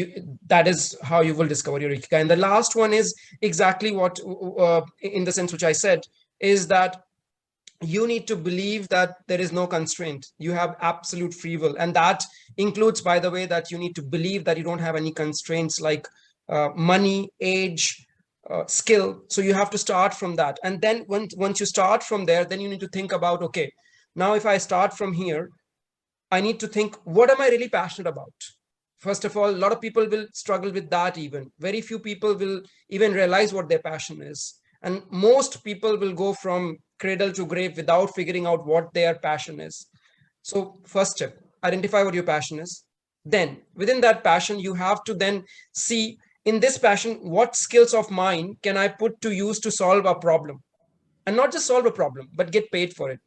that is how you will discover your Ikigai. And the last one is exactly what, in the sense which I said, is that you need to believe that there is no constraint. You have absolute free will. And that includes, by the way, that you need to believe that you don't have any constraints like money, age, skill. So you have to start from that. And then once you start from there, then you need to think about, okay, now if I start from here, I need to think, what am I really passionate about? First of all, a lot of people will struggle with that even. Very few people will even realize what their passion is. And most people will go from cradle to grave without figuring out what their passion is. So first step, identify what your passion is. Then within that passion, you have to then see in this passion, what skills of mine can I put to use to solve a problem? And not just solve a problem, but get paid for it.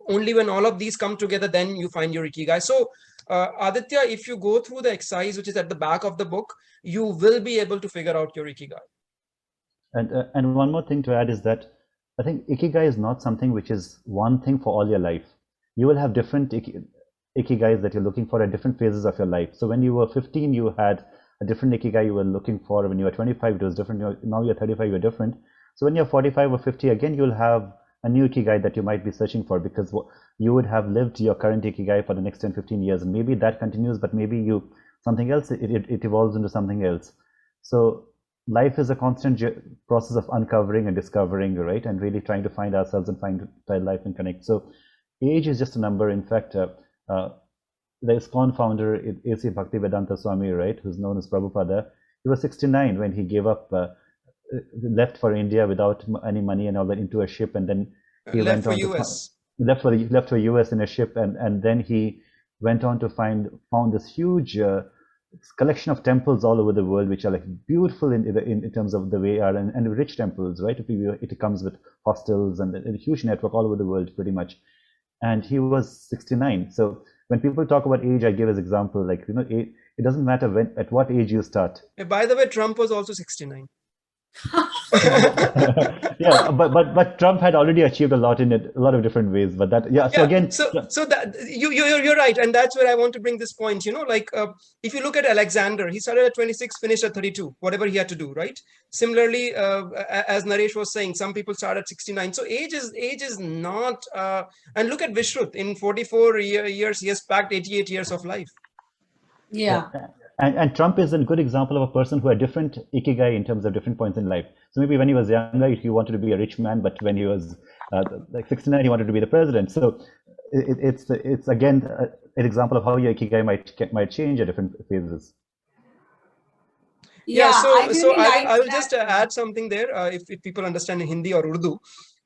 Only when all of these come together, then you find your Ikigai. So Aditya, if you go through the exercise, which is at the back of the book, you will be able to figure out your Ikigai. And one more thing to add is that I think Ikigai is not something which is one thing for all your life. You will have different Ikigais that you're looking for at different phases of your life. So when you were 15, you had a different Ikigai you were looking for. When you were 25, it was different. Now you're 35, you're different. So when you're 45 or 50, again, you'll have a new Ikigai that you might be searching for, because you would have lived your current Ikigai for the next 10, 15 years. And maybe that continues, but maybe something else, it evolves into something else. So life is a constant process of uncovering and discovering, right? And really trying to find ourselves and find life and connect. So age is just a number. In fact, the ISKCON founder, A.C. Bhaktivedanta Swami, right, who's known as Prabhupada, he was 69 when he gave up, left for India without any money and all that, into a ship, and then he left for US. Left for US in a ship, and then he went on to found this huge collection of temples all over the world, which are like beautiful in terms of the way are, and rich temples, right? It comes with hostels and a huge network all over the world, pretty much. And he was 69. So when people talk about age, I give as example, like, you know, it doesn't matter at what age you start. By the way, Trump was also 69. Yeah, but Trump had already achieved a lot in a lot of different ways. But that, yeah. So again, so that you're right, and that's where I want to bring this point. You know, like if you look at Alexander, he started at 26, finished at 32, whatever he had to do, right? Similarly, as Naresh was saying, some people start at 69. So age is not. And look at Vishruth. In 44 years, he has packed 88 years of life. Yeah. And Trump is a good example of a person who had different Ikigai in terms of different points in life. So maybe when he was younger, he wanted to be a rich man, but when he was like 69, he wanted to be the president. So it's again an example of how your Ikigai might change at different phases. Yeah, so I really I will liked just that. add something there, if people understand in Hindi or Urdu.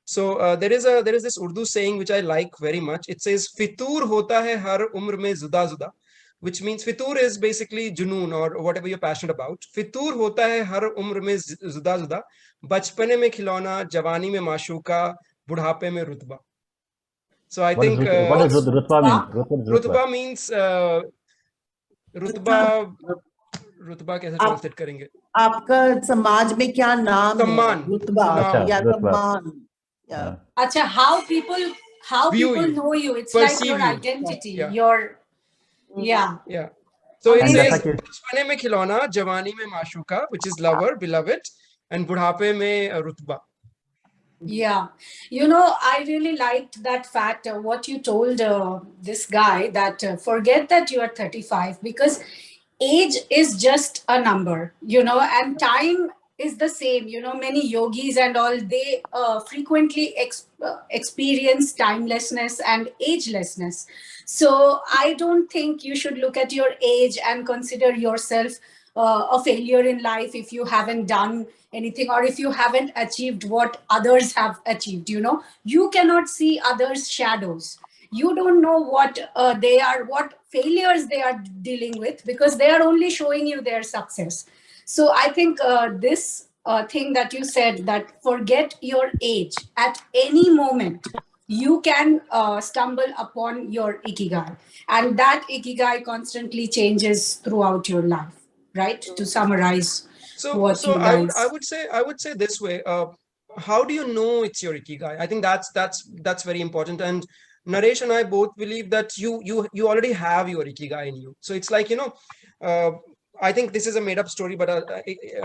So there is this Urdu saying which I like very much. It says fitur hota hai har umr mein zuda zuda, which means fitur is basically junoon or whatever you're passionate about. Fitur hota hai har umr mein zuda zuda, bachpane mein khilona, jawani mein maashuka, budhape mein rutba. So I think What does rutba mean? rutba means रुतबा कैसे translate करेंगे? आपका समाज में क्या नाम सम्मान, है? रुतबा या सम्मान. Yeah. Acha, how people know you. It's like your identity. Your yeah. So it says बचपने में खिलौना, जवानी में माशूका, which is lover, beloved, and बुढ़ापे में रुतबा. Yeah, I really liked that fact, what you told this guy, that forget that you are 35, because age is just a number, and time is the same. Many yogis and all, they frequently experience timelessness and agelessness. So I don't think you should look at your age and consider yourself a failure in life if you haven't done anything, or if you haven't achieved what others have achieved. You cannot see others' shadows. You don't know what what failures they are dealing with, because they are only showing you their success. So I think this thing that you said, that forget your age, at any moment you can stumble upon your Ikigai, and that Ikigai constantly changes throughout your life, right? To summarize. So I would say this way, how do you know it's your Ikigai? I think that's very important. And Naresh and I both believe that you already have your Ikigai in you. So it's like, I think this is a made up story, but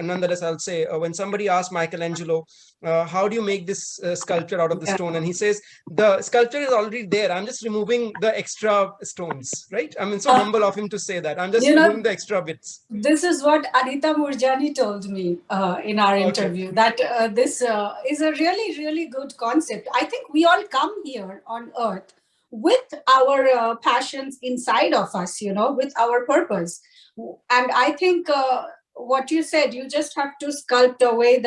nonetheless, I'll say, when somebody asked Michelangelo, how do you make this sculpture out of the stone? And he says, the sculpture is already there. I'm just removing the extra stones, right? I mean, so humble of him to say that. I'm just removing the extra bits. This is what Anita Murjani told me in our interview, that this is a really, really good concept. I think we all come here on earth with our passions inside of us, with our purpose. And I think what you said, you just have to sculpt away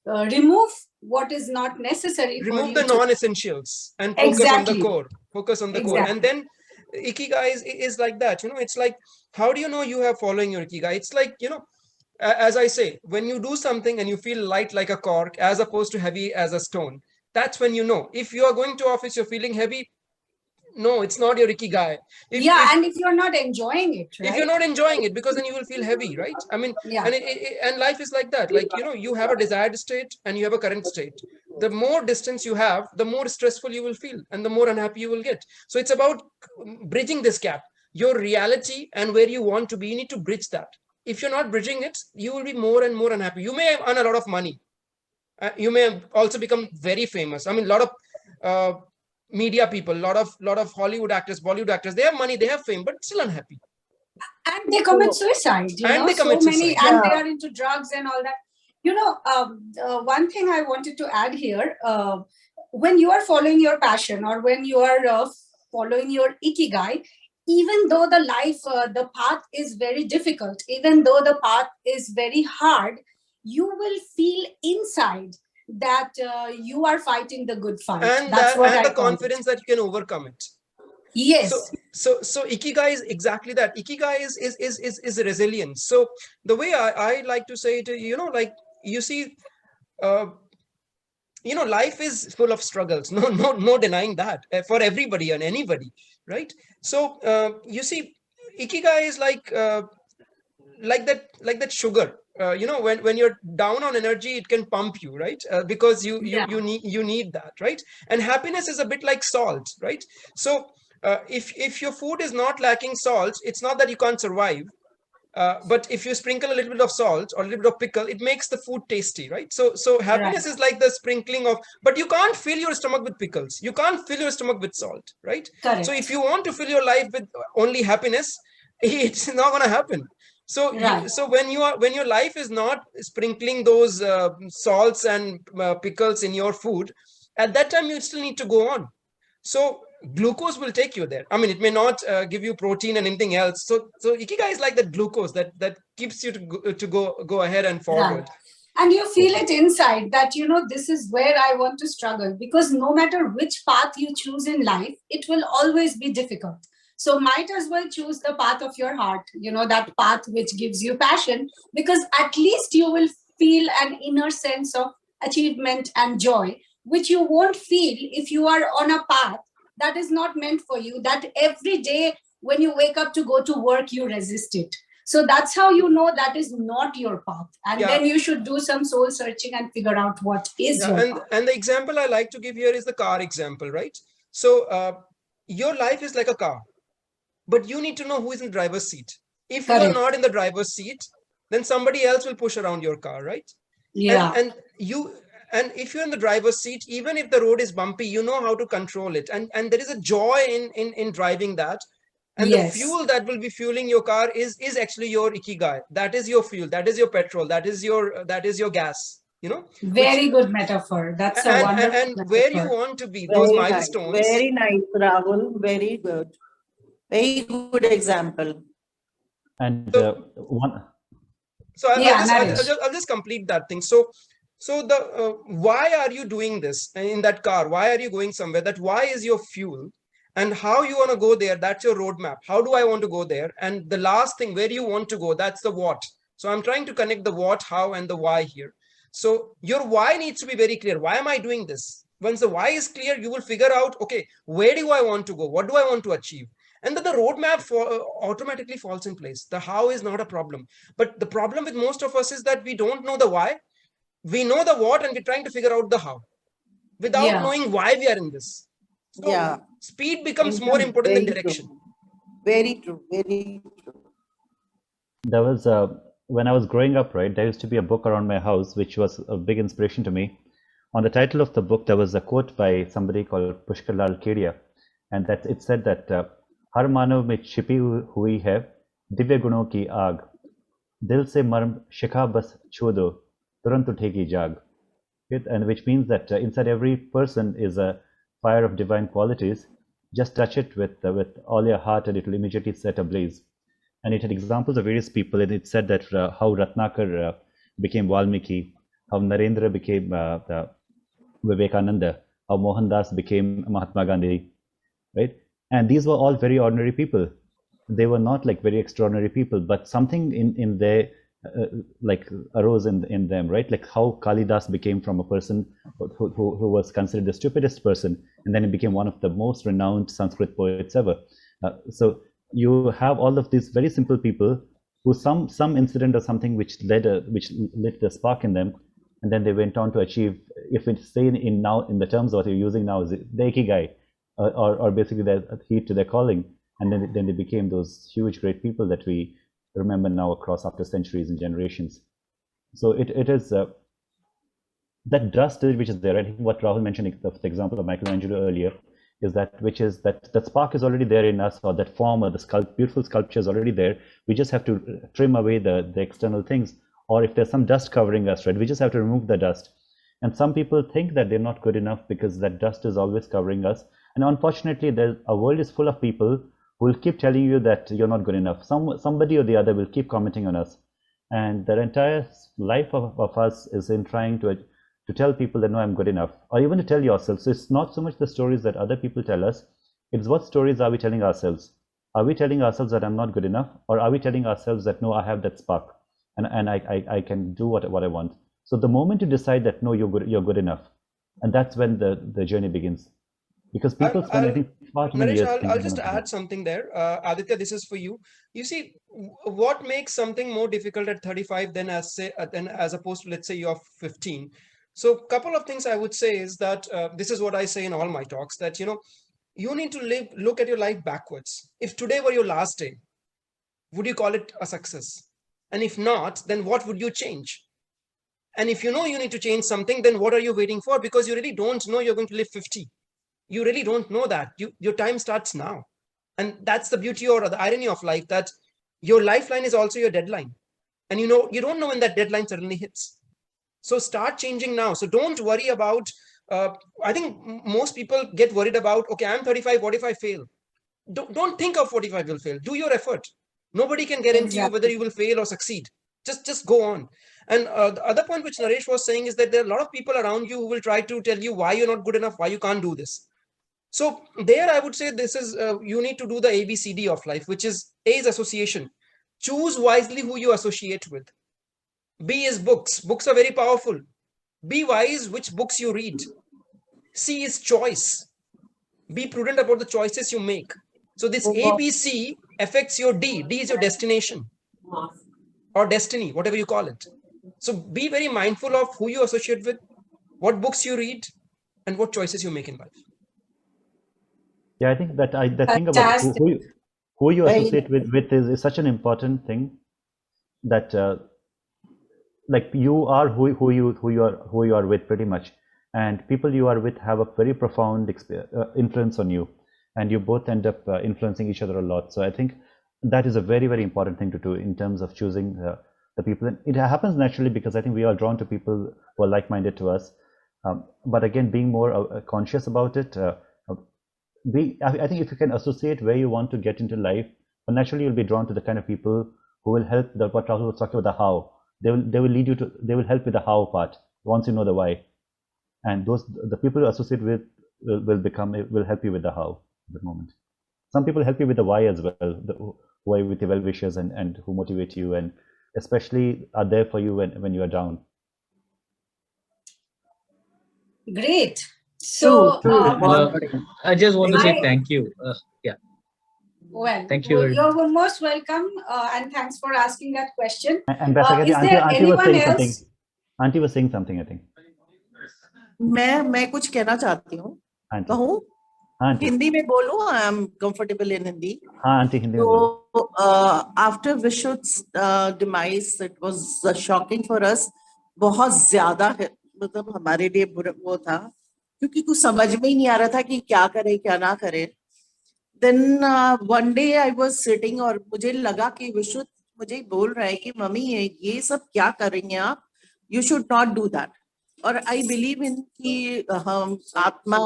remove what is not necessary. Remove the non-essentials and focus on the core. Focus on the core. And then Ikigai is like that. It's like, how do you know you have following your Ikigai? It's like, as I say, when you do something and you feel light like a cork as opposed to heavy as a stone, that's when you know. If you are going to office, you're feeling heavy, no, it's not your Ikigai. And if you're not enjoying it, right? If you're not enjoying it, because then you will feel heavy, right? I mean, and life is like that. Like, you have a desired state and you have a current state. The more distance you have, the more stressful you will feel and the more unhappy you will get. So it's about bridging this gap. Your reality and where you want to be, you need to bridge that. If you're not bridging it, you will be more and more unhappy. You may earn a lot of money. You may also become very famous. I mean, a lot of media people, lot of Hollywood actors, Bollywood actors, they have money, they have fame, but still unhappy. And they commit suicide, and they are into drugs and all that. One thing I wanted to add here, when you are following your passion, or when you are following your Ikigai, even though the path is very difficult, even though the path is very hard, you will feel inside that you are fighting the good fight. And that's the confidence that you can overcome it. Yes. So Ikigai is exactly that. Ikigai is resilience. So the way I like to say it, like, you see, life is full of struggles. No denying that, for everybody and anybody, right? So you see, Ikigai is like that sugar. When you're down on energy, it can pump you, right? Because you need that, right? And happiness is a bit like salt, right? So if your food is not lacking salt, it's not that you can't survive, but if you sprinkle a little bit of salt or a little bit of pickle, it makes the food tasty, right? So happiness is like the sprinkling of, but you can't fill your stomach with pickles, you can't fill your stomach with salt, right? Correct. So if you want to fill your life with only happiness, it's not going to happen. So when your life is not sprinkling those salts and pickles in your food, at that time you still need to go on. So glucose will take you there. I mean, it may not give you protein and anything else. So Ikigai is like that glucose that keeps you to go ahead and forward. Right. And you feel it inside that, this is where I want to struggle, because no matter which path you choose in life, it will always be difficult. So might as well choose the path of your heart, that path which gives you passion, because at least you will feel an inner sense of achievement and joy, which you won't feel if you are on a path that is not meant for you, that every day when you wake up to go to work, you resist it. So that's how you know that is not your path. And then you should do some soul searching and figure out what is your path. And the example I like to give here is the car example, right? So your life is like a car, but you need to know who is in the driver's seat. If you are not in the driver's seat, then somebody else will push around your car, right? Yeah. And if you're in the driver's seat, even if the road is bumpy, you know how to control it. And there is a joy in driving that. And the fuel that will be fueling your car is actually your Ikigai. That is your fuel. That is your petrol. That is your gas. Very good metaphor. That's a wonderful and metaphor. Where you want to be, those milestones. Very nice, Rahul. Very good. Very good example. And one. So I'll just complete that thing. So the why are you doing this in that car? Why are you going somewhere? That why is your fuel. And how you want to go there, that's your roadmap. How do I want to go there? And the last thing, where you want to go, that's the what. So I'm trying to connect the what, how, and the why here. So your why needs to be very clear. Why am I doing this? Once the why is clear, you will figure out, okay, where do I want to go? What do I want to achieve? And then the roadmap automatically falls in place. The how is not a problem. But the problem with most of us is that we don't know the why. We know the what, and we're trying to figure out the how without knowing why we are in this. So speed becomes more important than direction. True. Very true. Very true. There was when I was growing up, right, there used to be a book around my house, which was a big inspiration to me. On the title of the book, there was a quote by somebody called Pushkar Lal Kedia, and that it said that Har manav mein छिपी हुई है दिव्य गुणों की आग, दिल से मर्म शिखा बस छू दो, तुरंत उठेगी जाग. And which means that inside every person is a fire of divine qualities. Just touch it with all your heart and it will immediately set ablaze. And it had examples of various people, and it said that how Ratnakar became Valmiki, how Narendra became Vivekananda, how Mohandas became Mahatma Gandhi, right? And these were all very ordinary people. They were not like very extraordinary people, but something in their like arose in them, right? Like how Kalidas became from a person who was considered the stupidest person, and then he became one of the most renowned Sanskrit poets ever. So you have all of these very simple people who some incident or something which lit the spark in them, and then they went on to achieve, if it's say in the terms of what you're using now, is the Ikigai, or basically their heed to their calling, and then they became those huge great people that we remember now across after centuries and generations. So it is that dust which is there. I think what Rahul mentioned, the example of Michelangelo earlier, is that spark is already there in us, or that form, or the beautiful sculpture is already there. We just have to trim away the external things, or if there's some dust covering us, right, we just have to remove the dust. And some people think that they're not good enough because that dust is always covering us. And unfortunately, our world is full of people who will keep telling you that you're not good enough. Somebody or the other will keep commenting on us. And the entire life of us is in trying to tell people that, no, I'm good enough, or even to tell yourself. So it's not so much the stories that other people tell us, it's what stories are we telling ourselves. Are we telling ourselves that I'm not good enough, or are we telling ourselves that, no, I have that spark, and I can do what I want. So the moment you decide that, no, you're good enough, and that's when the journey begins. Because people spend, I think, far too many years. I'll just add something there. Aditya, this is for you. You see, what makes something more difficult at 35 than as opposed to, let's say, you're 15? So a couple of things I would say is that this is what I say in all my talks, that, you need to look at your life backwards. If today were your last day, would you call it a success? And if not, then what would you change? And if you know you need to change something, then what are you waiting for? Because you really don't know you're going to live 50. You really don't know that. Your time starts now. And that's the beauty or the irony of life, that your lifeline is also your deadline. And you don't know when that deadline suddenly hits. So start changing now. So don't worry about I think most people get worried about, okay, I'm 35, what if I fail? Don't think of what if I will fail. Do your effort. Nobody can guarantee you whether you will fail or succeed. Just go on. And the other point which Naresh was saying is that there are a lot of people around you who will try to tell you why you're not good enough, why you can't do this. So there, I would say this is, you need to do the ABCD of life, which is A is association. Choose wisely who you associate with. B is books. Books are very powerful. Be wise which books you read. C is choice. Be prudent about the choices you make. So this ABC affects your D. D is your destination or destiny, whatever you call it. So be very mindful of who you associate with, what books you read, and what choices you make in life. Yeah, I think that that thing about who you associate with is such an important thing, that like you are who you are with pretty much, and people you are with have a very profound influence on you, and you both end up influencing each other a lot. So I think that is a very, very important thing to do in terms of choosing the people. And it happens naturally because I think we are drawn to people who are like-minded to us. But again, being more conscious about it, I think if you can associate where you want to get into life, well, naturally you'll be drawn to the kind of people who will help. What Rahul was talking about, the how. They will lead you to. They will help with the how part once you know the why, and the people you associate with will help you with the how at the moment. Some people help you with the why as well, who are with your well wishers and who motivate you and especially are there for you when you are down. Great. So I just want to say thank you. Well, thank you. You're most welcome, and thanks for asking that question. And Baisakhi, Auntie was saying something. Auntie was saying something, I think. मैं कुछ कहना चाहती हूँ. कहूँ? हिंदी में बोलूँ. I am comfortable in Hindi. हाँ, Auntie Hindi में बोलो. After Vishw's demise, it was shocking for us. बहुत ज़्यादा मतलब हमारे लिए वो था, क्योंकि कुछ समझ में ही नहीं आ रहा था कि क्या करे क्या ना करे. Then one day I was sitting और मुझे लगा कि विश्व मुझे बोल रहा है कि मम्मी ये सब क्या कर रही हैं आप, you should not do that. और I believe in कि हम आत्मा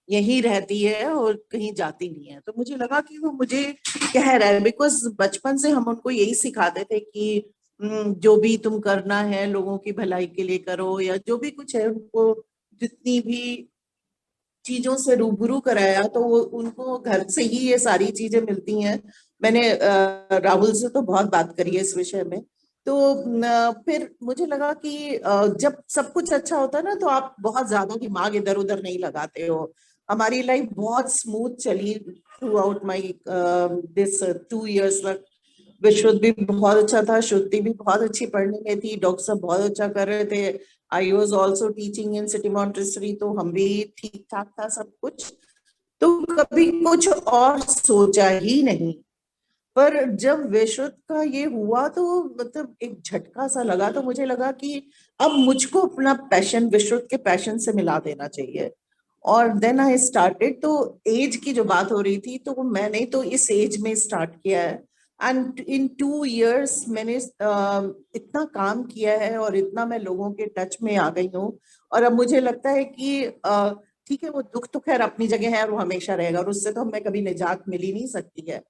यही रहती है और कहीं जाती नहीं है. तो मुझे लगा कि वो मुझे कह रहा है, because बचपन से हम उनको यही सिखाते थे कि जो भी तुम करना है लोगों की भलाई के लिए करो, या जो भी कुछ है उनको जितनी भी चीजों से रूबरू कराया तो वो उनको घर से ही ये सारी चीजें मिलती हैं. मैंने राहुल से तो बहुत बात करी है इस विषय में. तो फिर मुझे लगा कि जब सब कुछ अच्छा होता है ना तो आप बहुत ज्यादा दिमाग इधर उधर नहीं लगाते हो. हमारी लाइफ बहुत स्मूथ चली through out my this 2 years तक. विश्व भी बहुत अच्छा था, श्रुति भी बहुत अच्छी पढ़ने में थी, डॉक्टर साहब बहुत अच्छा कर रहे थे. I was also teaching in City Montessori, तो हम भी ठीक ठाक था सब कुछ. तो कभी कुछ और सोचा ही नहीं. पर जब विश्व का ये हुआ तो मतलब एक झटका सा लगा. तो मुझे लगा कि अब मुझको अपना पैशन विश्व के पैशन से मिला देना चाहिए. और देन आई स्टार्टेड. तो एज की जो बात हो रही थी तो मैंने तो इस एज में स्टार्ट किया है. एंड इन 2 years मैंने इतना काम किया है और इतना मैं लोगों के टच में आ गई हूँ. और अब मुझे लगता है कि ठीक है, वो दुख तो खैर अपनी जगह है और वो हमेशा रहेगा और उससे तो हमें कभी निजात मिल ही नहीं सकती है.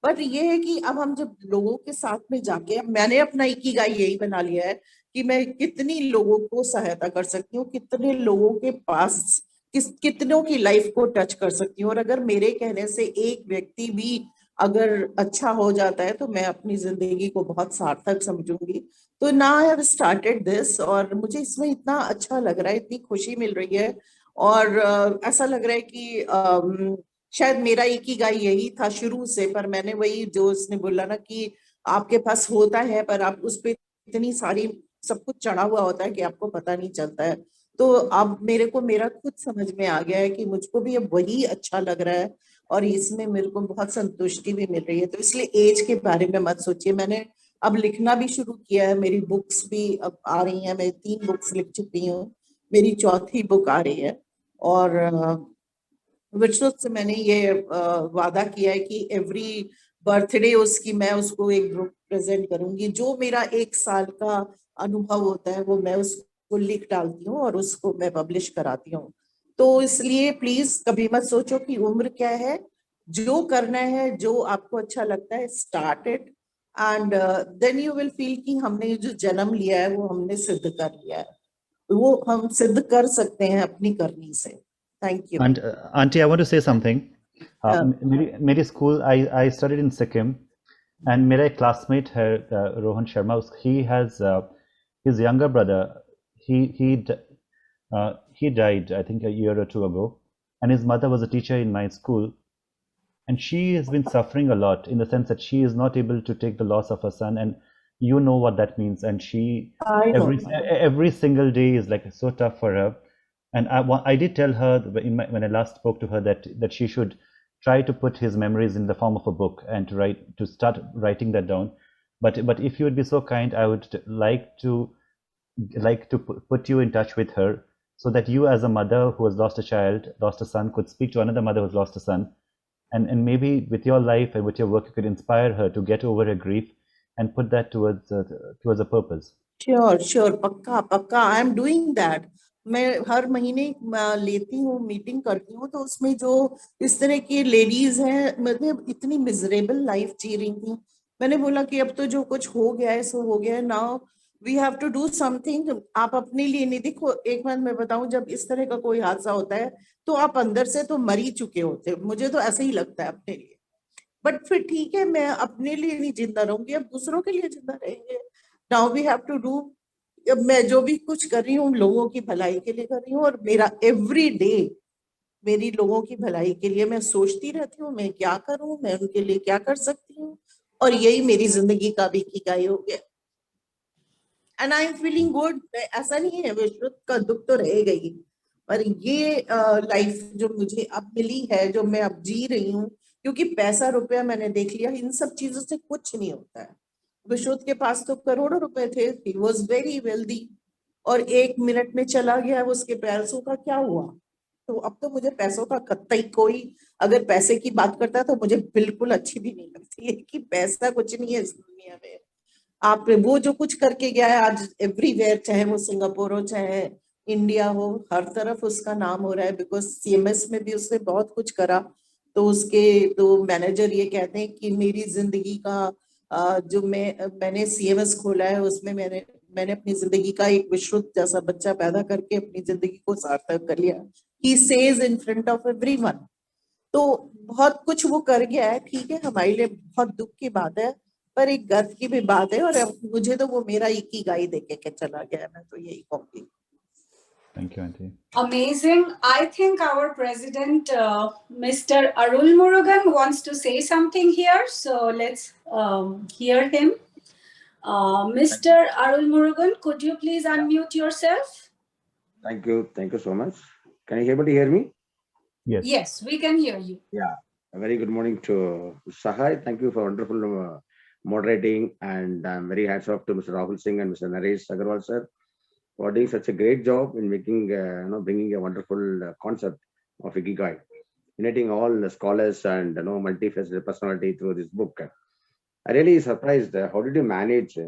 बट ये है कि अब हम जब लोगों के साथ में जाके, मैंने अपना इकिगाई यही बना लिया है कि मैं कितनी लोगों को सहायता कर सकती हूँ, कितने लोगों के पास कितनों की लाइफ को टच कर सकती हूँ. और अगर मेरे कहने से एक व्यक्ति भी अगर अच्छा हो जाता है तो मैं अपनी जिंदगी को बहुत सार्थक समझूंगी. तो now I have started this और मुझे इसमें इतना अच्छा लग रहा है, इतनी खुशी मिल रही है. और ऐसा लग रहा है कि शायद मेरा इकिगाई यही था शुरू से. पर मैंने वही जो उसने बोला ना कि आपके पास होता है पर आप उस पर इतनी सारी सब कुछ चढ़ा हुआ होता है कि आपको पता नहीं चलता है. तो अब मेरे को मेरा खुद समझ में आ गया है कि मुझको भी अब वही अच्छा लग रहा है और इसमें मेरे को बहुत संतुष्टि भी मिल रही है. तो इसलिए एज के बारे में मत सोचिए. मैंने अब लिखना भी शुरू किया है, मेरी बुक्स भी अब आ रही हैं. मैं 3 बुक्स लिख चुकी हूँ, मेरी 4थी बुक आ रही है. और विश्व से मैंने ये वादा किया है कि एवरी बर्थडे उसकी मैं उसको एक बुक प्रेजेंट करूंगी. जो मेरा 1 साल का अनुभव होता है वो मैं उसको लिख डालती हूँ और उसको मैं पब्लिश कराती हूँ. तो इसलिए प्लीज कभी मत सोचो कि उम्र क्या है, जो करना है, जो आपको अच्छा लगता है, start it and then you will feel कि हमने जो जन्म लिया है वो हमने सिद्ध कर लिया है, वो हम सिद्ध कर सकते हैं अपनी करनी से। Thank you. And Auntie, I want to say something. Yeah. मेरी school, I studied in Sikkim, and मेरा एक classmate है Rohan Sharma. He has his younger brother. He died, I think, a year or two ago, and his mother was a teacher in my school, and she has been suffering a lot in the sense that she is not able to take the loss of her son, and you know what that means. And she I know. every single day is like so tough for her. And I did tell her when I last spoke to her that she should try to put his memories in the form of a book and to start writing that down. But if you would be so kind, I would like to put you in touch with her, so that you, as a mother who has lost a son, could speak to another mother who's lost a son, and maybe with your life and with your work, you could inspire her to get over her grief and put that towards a purpose. Sure पक्का पक्का, I am doing that. मैं हर महीने लेती हूँ, meeting करती हूँ, तो उसमें जो इस तरह की लेडीज हैं, मतलब इतनी मिजरेबल लाइफ जी रही थी, मैंने बोला कि अब तो जो कुछ हो गया है सो हो गया है, now we have to do something. आप अपने लिए नहीं, देखो एक बात मैं बताऊं, जब इस तरह का कोई हादसा होता है तो आप अंदर से तो मर ही चुके होते, मुझे तो ऐसे ही लगता है अपने लिए। बट फिर ठीक है, मैं अपने लिए नहीं जिंदा रहूंगी, अब दूसरों के लिए जिंदा रहेंगे। Now we have to do, मैं जो भी कुछ कर रही हूँ लोगों की भलाई के लिए कर रही हूँ, और मेरा एवरी डे मेरी लोगों की भलाई के लिए, मैं सोचती रहती हूँ मैं क्या करूं, मैं उनके लिए क्या कर सकती हूँ, और यही मेरी जिंदगी का भी इकिगाई हो गया। And I am feeling good. ऐसा नहीं है, विश्व का दुख तो रहेगा ही, पर ये लाइफ जो मुझे अब मिली है, जो मैं अब जी रही हूँ, क्योंकि पैसा रुपया मैंने देख लिया, इन सब चीजों से कुछ नहीं होता है। विश्व के पास तो करोड़ों रुपए थे, ही वॉज वेरी वेल्दी, और एक मिनट में चला गया, उसके पैसों का क्या हुआ? तो अब तो मुझे पैसों का कतई, कोई अगर पैसे की बात करता है तो मुझे बिल्कुल अच्छी भी नहीं लगती है, कि पैसा कुछ नहीं है इस दुनिया में। आप वो जो कुछ करके गया है आज एवरीवेयर, चाहे वो सिंगापुर हो चाहे इंडिया हो, हर तरफ उसका नाम हो रहा है, बिकॉज सीएमएस में भी उसने बहुत कुछ करा। तो उसके तो मैनेजर ये कहते हैं कि मेरी जिंदगी का जो मैंने सीएमएस खोला है, उसमें मैंने अपनी जिंदगी का एक विश्रुत जैसा बच्चा पैदा करके अपनी जिंदगी को सार्थक कर लिया। He says in front of everyone। तो बहुत कुछ वो कर गया है, ठीक है, हमारे लिए बहुत दुख की बात है, पर एक गर्व की भी बात है, और मुझे तो वो मेरा इकिगाई देके के चला गया है, मैं तो यही कहूंगी। Thank you, Auntie. Amazing. I think our president, Mr. Arulmurugan, wants to say something here. So let's hear him. Mr. Arulmurugan, could you please unmute yourself? Thank you. Thank you so much. Can everybody hear me? Yes. Yes, we can hear you. Yeah. A very good morning to Saha. Thank you for wonderful moderating, and I'm very hats off to Mr. Rahul Singh and Mr. Naresh Agarwal sir for doing such a great job in making, bringing a wonderful concept of Ikigai, uniting all the scholars and multifaceted personality through this book. I really surprised. How did you manage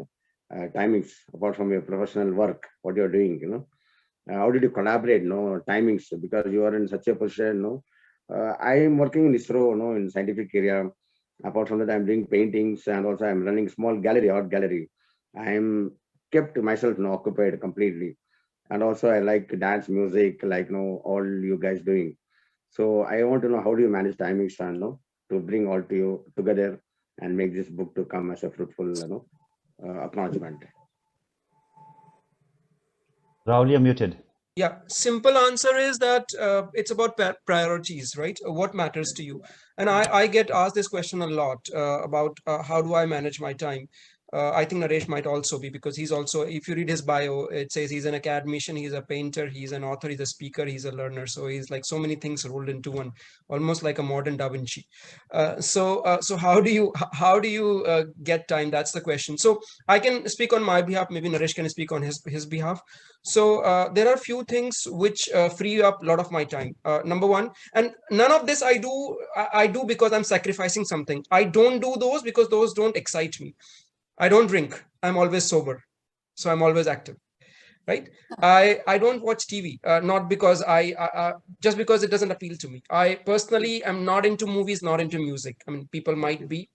timings apart from your professional work? What you're doing, how did you collaborate? Timings, because you are in such a position. I am working in ISRO, in scientific area. Apart from that, I'm doing paintings, and also I'm running small gallery, art gallery. I'm kept myself occupied completely, and also I like dance, music, like all you guys doing. So I want to know, how do you manage timings and to bring all to you together and make this book to come as a fruitful acknowledgement. Rahul, you're muted. Yeah, simple answer is that it's about priorities, right? What matters to you? And I get asked this question a lot about how do I manage my time? I think Naresh might also be, because he's also, if you read his bio, it says he's an academician, he's a painter, he's an author, he's a speaker, he's a learner. So he's like so many things rolled into one, almost like a modern Da Vinci. So how do you get time? That's the question. So I can speak on my behalf. Maybe Naresh can speak on his behalf. So there are few things which free up a lot of my time. Number one, and none of this I do because I'm sacrificing something. I don't do those because those don't excite me. I don't drink. I'm always sober. So I'm always active. right? I don't watch TV, not because I just because it doesn't appeal to me. I personally am not into movies, not into music. I mean, people might be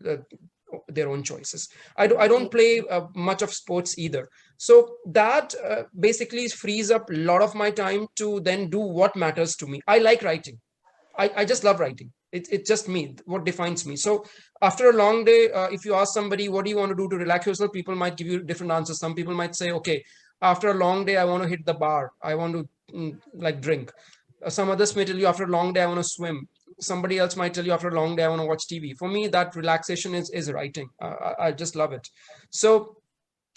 their own choices. I don't play much of sports either. So that basically frees up a lot of my time to then do what matters to me. I like writing. I just love writing. It's just me, what defines me. So after a long day, if you ask somebody, what do you want to do to relax yourself? People might give you different answers. Some people might say, okay, after a long day, I want to hit the bar. I want to like drink. Some others may tell you after a long day, I want to swim. Somebody else might tell you after a long day, I want to watch TV. For me, that relaxation is writing. I just love it. So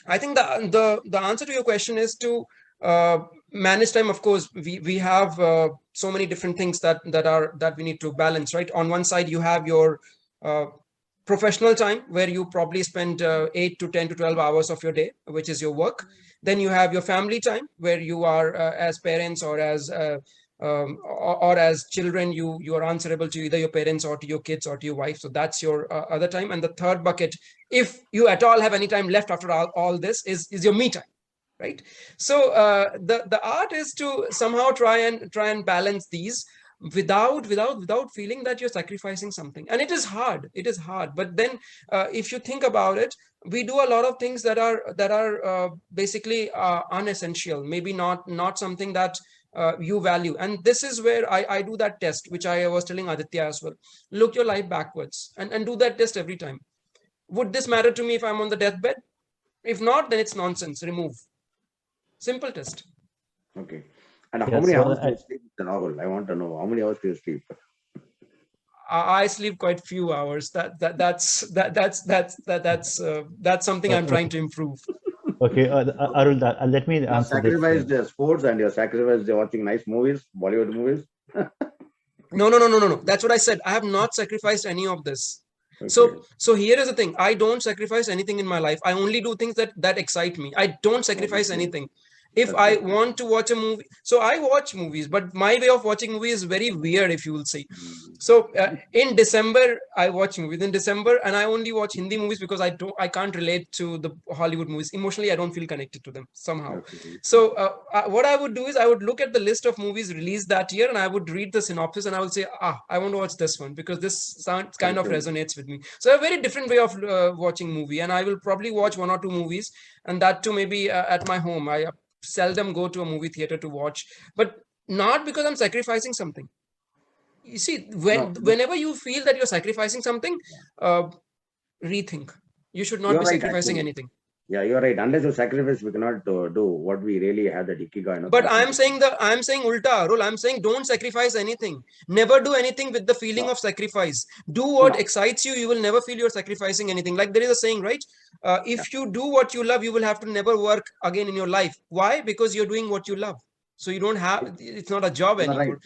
I think the answer to your question is to manage time. Of course, we have so many different things that we need to balance, right? On one side, you have your professional time, where you probably spend 8 to 10 to 12 hours of your day, which is your work. Then you have your family time, where you are as parents or as children, you are answerable to either your parents or to your kids or to your wife. So that's your other time. And the third bucket, if you at all have any time left after all this, is your me time, right? So the art is to somehow try and balance these without feeling that you're sacrificing something. And it is hard, but then if you think about it, we do a lot of things that are basically unessential, maybe not something that you value. And this is where I do that test, which I was telling Aditya as well. Look your life backwards and do that test every time. Would this matter to me if I'm on the deathbed? If not, then it's nonsense. Remove. Simple test. Okay. And how many hours do you sleep, Rahul? I want to know how many hours do you sleep? I sleep quite few hours. That's something I'm trying to improve. Okay, Arul, let me answer this. You sacrificed the sports and you sacrificed watching nice movies, Bollywood movies. No. That's what I said. I have not sacrificed any of this. Okay. So here is the thing. I don't sacrifice anything in my life. I only do things that excite me. I don't sacrifice anything. If I want to watch a movie, so I watch movies, but my way of watching movies is very weird, if you will see. So in December, I watch movies in December, and I only watch Hindi movies because I can't relate to the Hollywood movies. Emotionally, I don't feel connected to them somehow. So what I would do is I would look at the list of movies released that year, and I would read the synopsis, and I would say, I want to watch this one because this sound kind of resonates with me. So a very different way of watching movie, and I will probably watch 1 or 2 movies, and that too maybe at my home. I seldom go to a movie theater to watch, but not because I'm sacrificing something. You see, whenever you feel that you're sacrificing something, rethink. You should not be sacrificing anything. Yeah, you're right. Unless you sacrifice, we cannot do what we really have, that Ikigai. But I'm saying ulta, Arul. I'm saying don't sacrifice anything. Never do anything with the feeling of sacrifice. Do what excites you. You will never feel you're sacrificing anything. Like there is a saying, right? If you do what you love, you will have to never work again in your life. Why? Because you're doing what you love. So you don't have, it's not a job anymore. Right.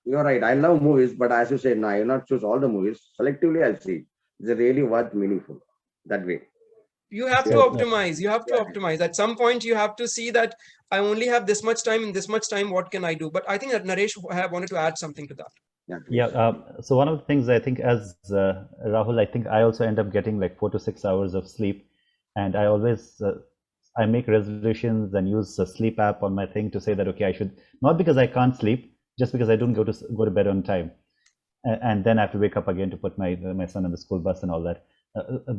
You're right. I love movies, but as you say, no, I will not choose all the movies. Selectively, I'll see. Is it really worth meaningful that way? You have to optimize. You have to optimize. At some point, you have to see that I only have this much time. In this much time, what can I do? But I think that Naresh wanted to add something to that. So one of the things I think, as Rahul, I think I also end up getting like 4 to 6 hours of sleep, and I always I make resolutions and use a sleep app on my thing to say that okay, I should, not because I can't sleep, just because I don't go to bed on time, and then I have to wake up again to put my son on the school bus and all that.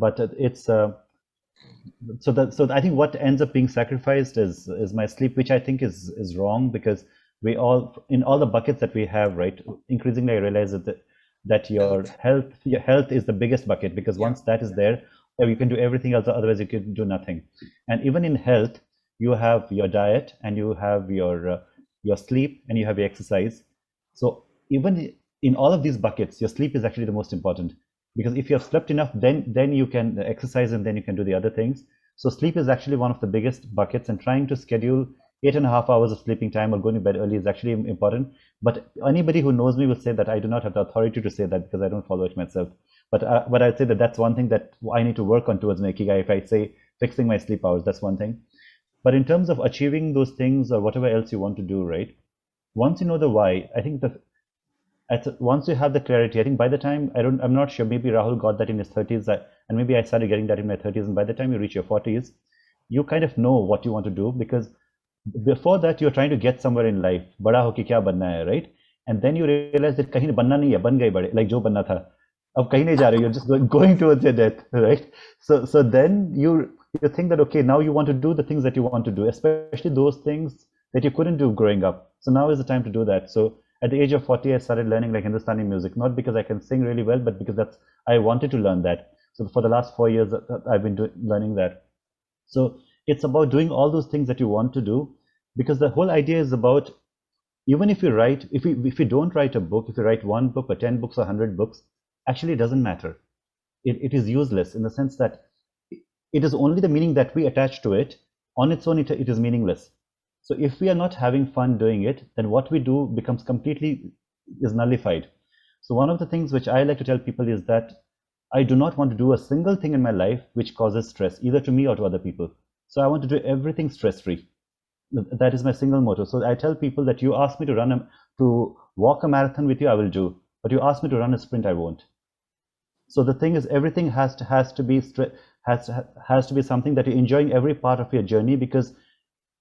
But it's so I think what ends up being sacrificed is my sleep, which I think is wrong, because we all, in all the buckets that we have, right, increasingly I realize that your health is the biggest bucket, because once that is there, you can do everything else, otherwise you can do nothing. And even in health, you have your diet, and you have your sleep, and you have your exercise. So even in all of these buckets, your sleep is actually the most important, because if you have slept enough, then you can exercise, and then you can do the other things. So sleep is actually one of the biggest buckets, and trying to schedule 8.5 hours of sleeping time or going to bed early is actually important. But anybody who knows me will say that I do not have the authority to say that, because I don't follow it myself. But I'd say that that's one thing that I need to work on towards my Ikigai. If I say fixing my sleep hours, that's one thing. But in terms of achieving those things or whatever else you want to do, right? Once you know the why, I think once you have the clarity, I think by the time, I'm not sure, maybe Rahul got that in his 30s, and maybe I started getting that in my 30s, and by the time you reach your 40s, you kind of know what you want to do, because before that you're trying to get somewhere in life, bada ho ke kya banna hai, right? And then you realize that kahin banna nahi hai, ban gaye bade, like jo banna tha, ab kahin nahi ja rahe, you're just going towards your death, right? So then you think that, okay, now you want to do the things that you want to do, especially those things that you couldn't do growing up. So now is the time to do that. So at the age of 40, I started learning like Hindustani music, not because I can sing really well, but because I wanted to learn that. So for the last 4 years, I've been learning that. So it's about doing all those things that you want to do, because the whole idea is about, even if you write, if you don't write a book, if you write one book or 10 books or 100 books, actually it doesn't matter. It is useless in the sense that it is only the meaning that we attach to it. On its own, it is meaningless. So if we are not having fun doing it, then what we do becomes completely is nullified. So one of the things which I like to tell people is that I do not want to do a single thing in my life which causes stress, either to me or to other people. So I want to do everything stress-free. That is my single motto. So I tell people that you ask me to walk a marathon with you, I will do. But you ask me to run a sprint, I won't. So the thing is, everything has to be something that you're enjoying every part of your journey, because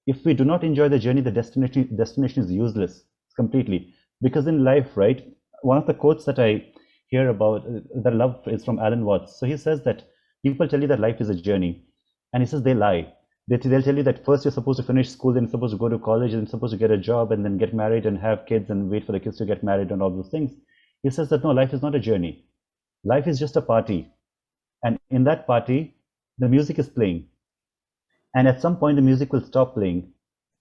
if we do not enjoy the journey, the destination is useless completely. Because in life, right, one of the quotes that I hear about that I love is from Alan Watts. So he says that people tell you that life is a journey, and he says they lie. They'll tell you that first you're supposed to finish school, then you're supposed to go to college, and you're supposed to get a job, and then get married and have kids and wait for the kids to get married and all those things. He says that no, life is not a journey. Life is just a party, and in that party, the music is playing. And at some point, the music will stop playing.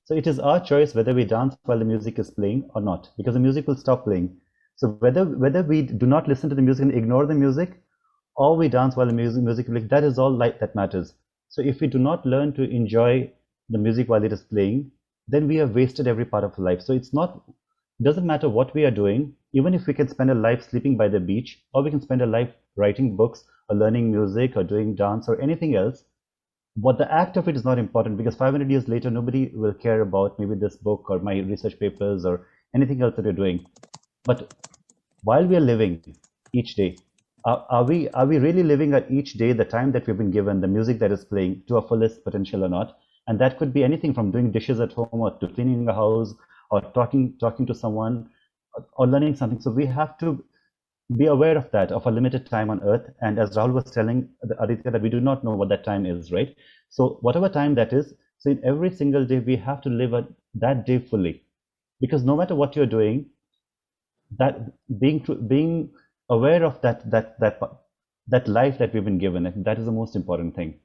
So it is our choice whether we dance while the music is playing or not, because the music will stop playing. So whether we do not listen to the music and ignore the music, or we dance while the music is playing, that is all life that matters. So if we do not learn to enjoy the music while it is playing, then we have wasted every part of life. So it doesn't matter what we are doing, even if we can spend a life sleeping by the beach, or we can spend a life writing books or learning music or doing dance or anything else. But the act of it is not important, because 500 years later, nobody will care about maybe this book or my research papers or anything else that you're doing. But while we are living each day, are we really living at each day the time that we've been given, the music that is playing, to our fullest potential or not? And that could be anything from doing dishes at home, or to cleaning a house, or talking to someone, or learning something. So we have to be aware of that, of a limited time on earth. And as Rahul was telling Aditya, that we do not know what that time is, right? So whatever time that is, so in every single day, we have to live that day fully. Because no matter what you're doing, that being aware of that life that we've been given, that is the most important thing.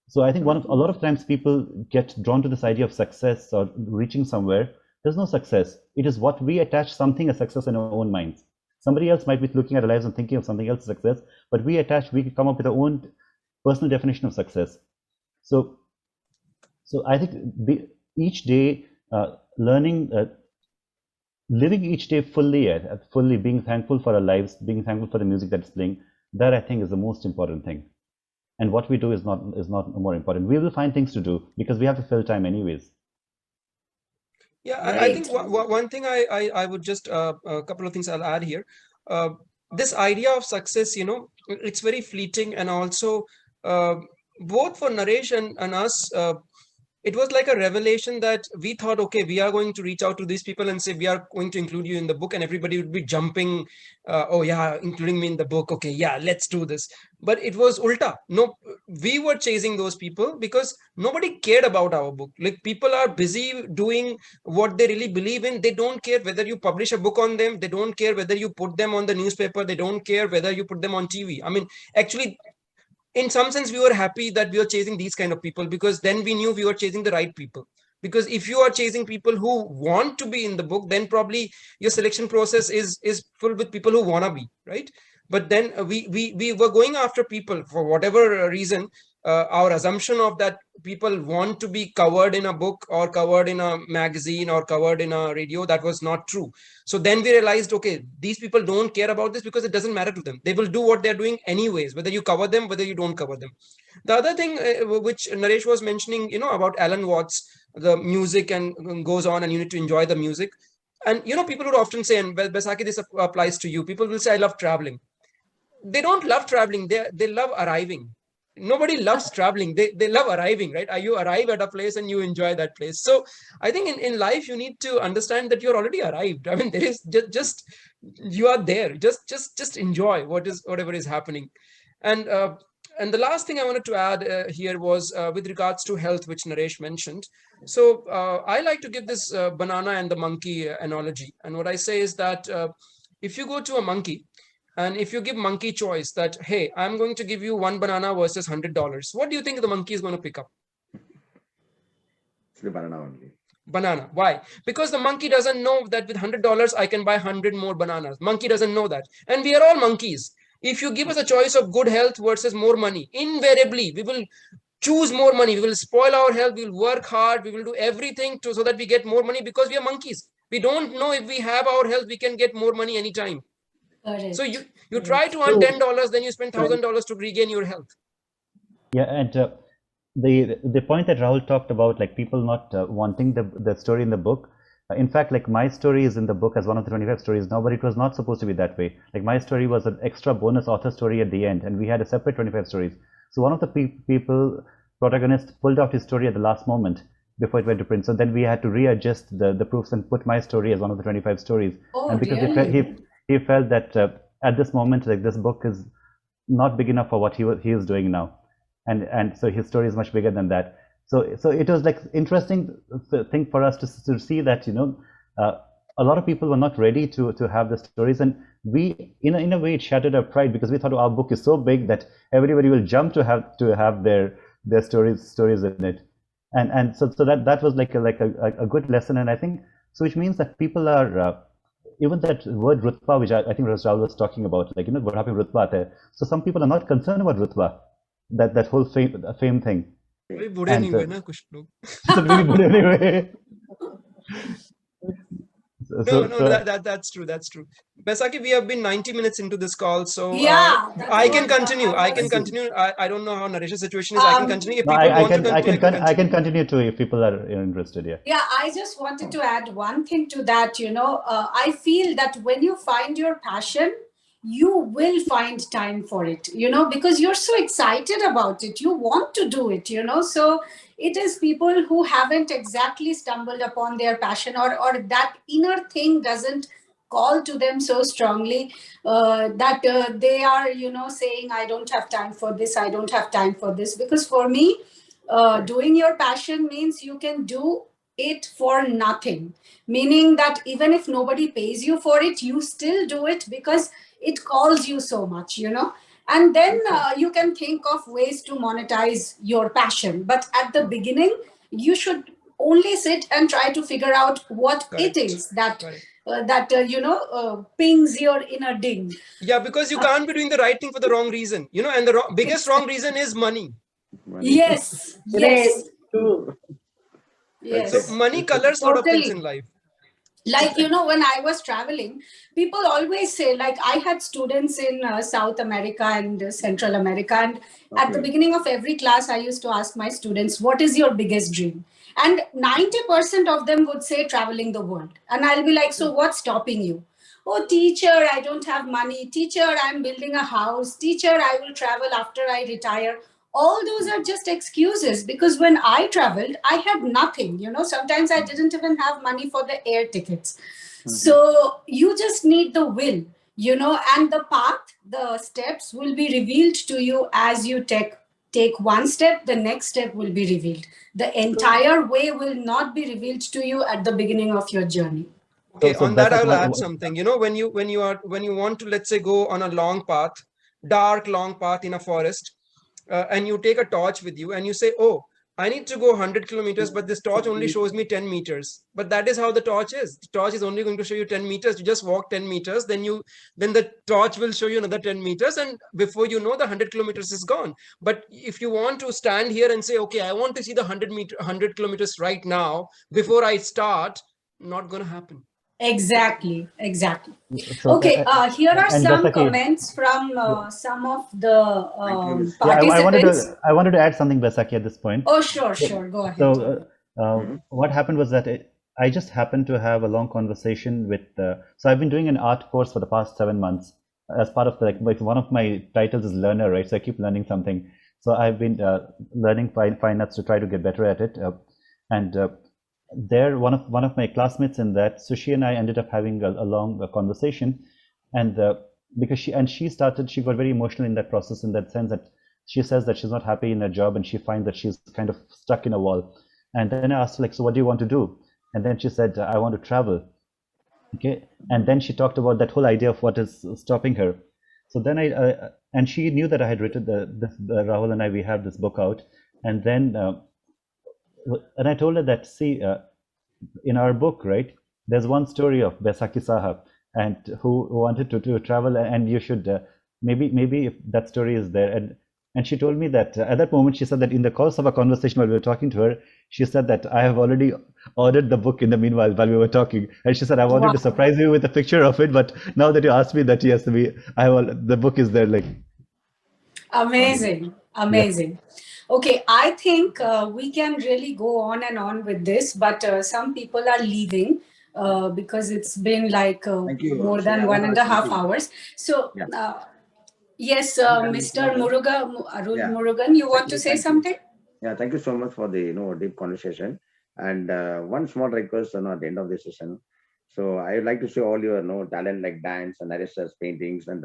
So I think a lot of times people get drawn to this idea of success or reaching somewhere. There's no success. It is what we attach something as success in our own minds. Somebody else might be looking at our lives and thinking of something else as success, but we come up with our own personal definition of success. So I think each day learning, living each day fully being thankful for our lives, being thankful for the music that's playing, that I think is the most important thing. And what we do is not more important. We will find things to do because we have to fill time anyways. Yeah, I think one thing I would just a couple of things I'll add here. This idea of success, it's very fleeting, and also both for Naresh and us, it was like a revelation that we thought, okay, we are going to reach out to these people and say, we are going to include you in the book, and everybody would be jumping, oh yeah, including me in the book. Okay, yeah, let's do this. But it was ulta. No, we were chasing those people because nobody cared about our book. Like, people are busy doing what they really believe in. They don't care whether you publish a book on them. They don't care whether you put them on the newspaper. They don't care whether you put them on TV. I mean, actually, in some sense, we were happy that we were chasing these kind of people, because then we knew we were chasing the right people. Because if you are chasing people who want to be in the book, then probably your selection process is full with people who want to be, right? But then we were going after people for whatever reason. Our assumption of that people want to be covered in a book or covered in a magazine or covered in a radio, that was not true. So then we realized, okay, these people don't care about this because it doesn't matter to them. They will do what they're doing anyways, whether you cover them, whether you don't cover them. The other thing which Naresh was mentioning, about Alan Watts, the music and goes on, and you need to enjoy the music. And people would often say, and Baisakhi, this applies to you, people will say, I love traveling. They don't love traveling, they love arriving. nobody loves traveling. They love arriving, right? You arrive at a place and you enjoy that place. So I think in life you need to understand that you're already arrived. I mean, there is just you are there. Just enjoy whatever is happening. And the last thing I wanted to add here was with regards to health, which Naresh mentioned. So I like to give this banana and the monkey analogy. And what I say is that if you go to a monkey, and if you give monkey choice that, hey, I'm going to give you one banana versus $100, what do you think the monkey is going to pick up? It's the banana only. Banana. Why? Because the monkey doesn't know that with $100 I can buy 100 more bananas. Monkey doesn't know that. And we are all monkeys. If you give us a choice of good health versus more money, invariably we will choose more money. We will spoil our health. We will work hard. We will do everything so that we get more money, because we are monkeys. We don't know if we have our health, we can get more money anytime. Correct. So you try to earn $10, then you spend $1,000 to regain your health. Yeah, and the point that Rahul talked about, like people not wanting the story in the book. In fact, like my story is in the book as one of the 25 stories now, but it was not supposed to be that way. Like my story was an extra bonus author story at the end, and we had a separate 25 stories. So one of the protagonist pulled out his story at the last moment before it went to print. So then we had to readjust the proofs and put my story as one of the 25 stories. Oh, and because really? he felt that at this moment, like this book is not big enough for what he is doing now, and so his story is much bigger than that. So it was like interesting thing for us to see that, you know, a lot of people were not ready to have the stories, and we in a way it shattered our pride, because we thought our book is so big that everybody will jump to have their stories in it, and so that was like a good lesson. And I think so, which means that people are even that word rutba, which I think Rahul was talking about, like, you know, what happened with rutba. So some people are not concerned about rutba, that whole fame thing. So really good anyway. That's true. That's true. Baisakhi, we have been 90 minutes into this call, so Yeah, I can continue. I don't know how Naresh's situation is. I can continue if people want to continue. I can continue too if people are interested. Yeah. Yeah, I just wanted to add one thing to that. You know, I feel that when you find your passion, you will find time for it, you know, because you're so excited about it. You want to do it, you know. So it is people who haven't exactly stumbled upon their passion, or that inner thing doesn't call to them so strongly that they are, you know, saying, I don't have time for this, I don't have time for this. Because for me, doing your passion means you can do it for nothing, meaning that even if nobody pays you for it, you still do it because it calls you so much, you know. And then you can think of ways to monetize your passion, but at the beginning you should only sit and try to figure out what it is that pings your inner ding. Yeah, because you can't be doing the right thing for the wrong reason, you know, and the biggest wrong reason is money. Yes. True. Yes. So money colors a lot of things in life. Like, you know, when I was traveling, people always say, like, I had students in South America and Central America. And at the beginning of every class, I used to ask my students, what is your biggest dream? And 90% of them would say traveling the world. And I'll be like, so what's stopping you? Oh, teacher, I don't have money. Teacher, I'm building a house. Teacher, I will travel after I retire. All those are just excuses, because when I traveled, I had nothing, you know. Sometimes I didn't even have money for the air tickets. So you just need the will, you know, and the path, the steps will be revealed to you as you take one step. The next step will be revealed. The entire way will not be revealed to you at the beginning of your journey. Okay, on that I will add something. You know, when you want to, let's say, go on a long path, dark long path in a forest, and you take a torch with you and you say, oh, I need to go 100 kilometers, but this torch only shows me 10 meters. But that is how the torch is. The torch is only going to show you 10 meters. You just walk 10 meters, then the torch will show you another 10 meters. And before you know, the 100 kilometers is gone. But if you want to stand here and say, okay, I want to see the 100 kilometers right now before I start, not going to happen. Exactly. So, okay, here are some comments from some of the participants. I wanted to add something, Baisakhi, at this point. Oh, sure, go ahead. So what happened was that I just happened to have a long conversation with, so I've been doing an art course for the past 7 months as part of like one of my titles is learner, right? So I keep learning something. So I've been learning fine arts to try to get better at it. There, one of my classmates in that, so she and I ended up having a long conversation, and because she got very emotional in that process, in that sense that she says that she's not happy in her job and she finds that she's kind of stuck in a wall. And then I asked her, like, so what do you want to do? And then she said, I want to travel. Okay. And then she talked about that whole idea of what is stopping her. So then and she knew that I had written Rahul and I, we have this book out. And then, and I told her that, see, in our book, right, there's one story of Baisakhi Saha, and who wanted to travel, and you should maybe if that story is there. And she told me that at that moment, she said that in the course of a conversation while we were talking to her, she said that I have already ordered the book in the meanwhile while we were talking. And she said, I wanted to surprise you with a picture of it, but now that you asked me that, yes, the book is there. Like, amazing. Yeah. Okay, I think we can really go on and on with this, but some people are leaving because it's been like more than 1.5 hours. So yes, Mr. Murugan, you want to say something? Yeah, thank you so much for the deep conversation. And one small request at the end of the session. So I would like to see all your talent like dance and narrators, paintings, and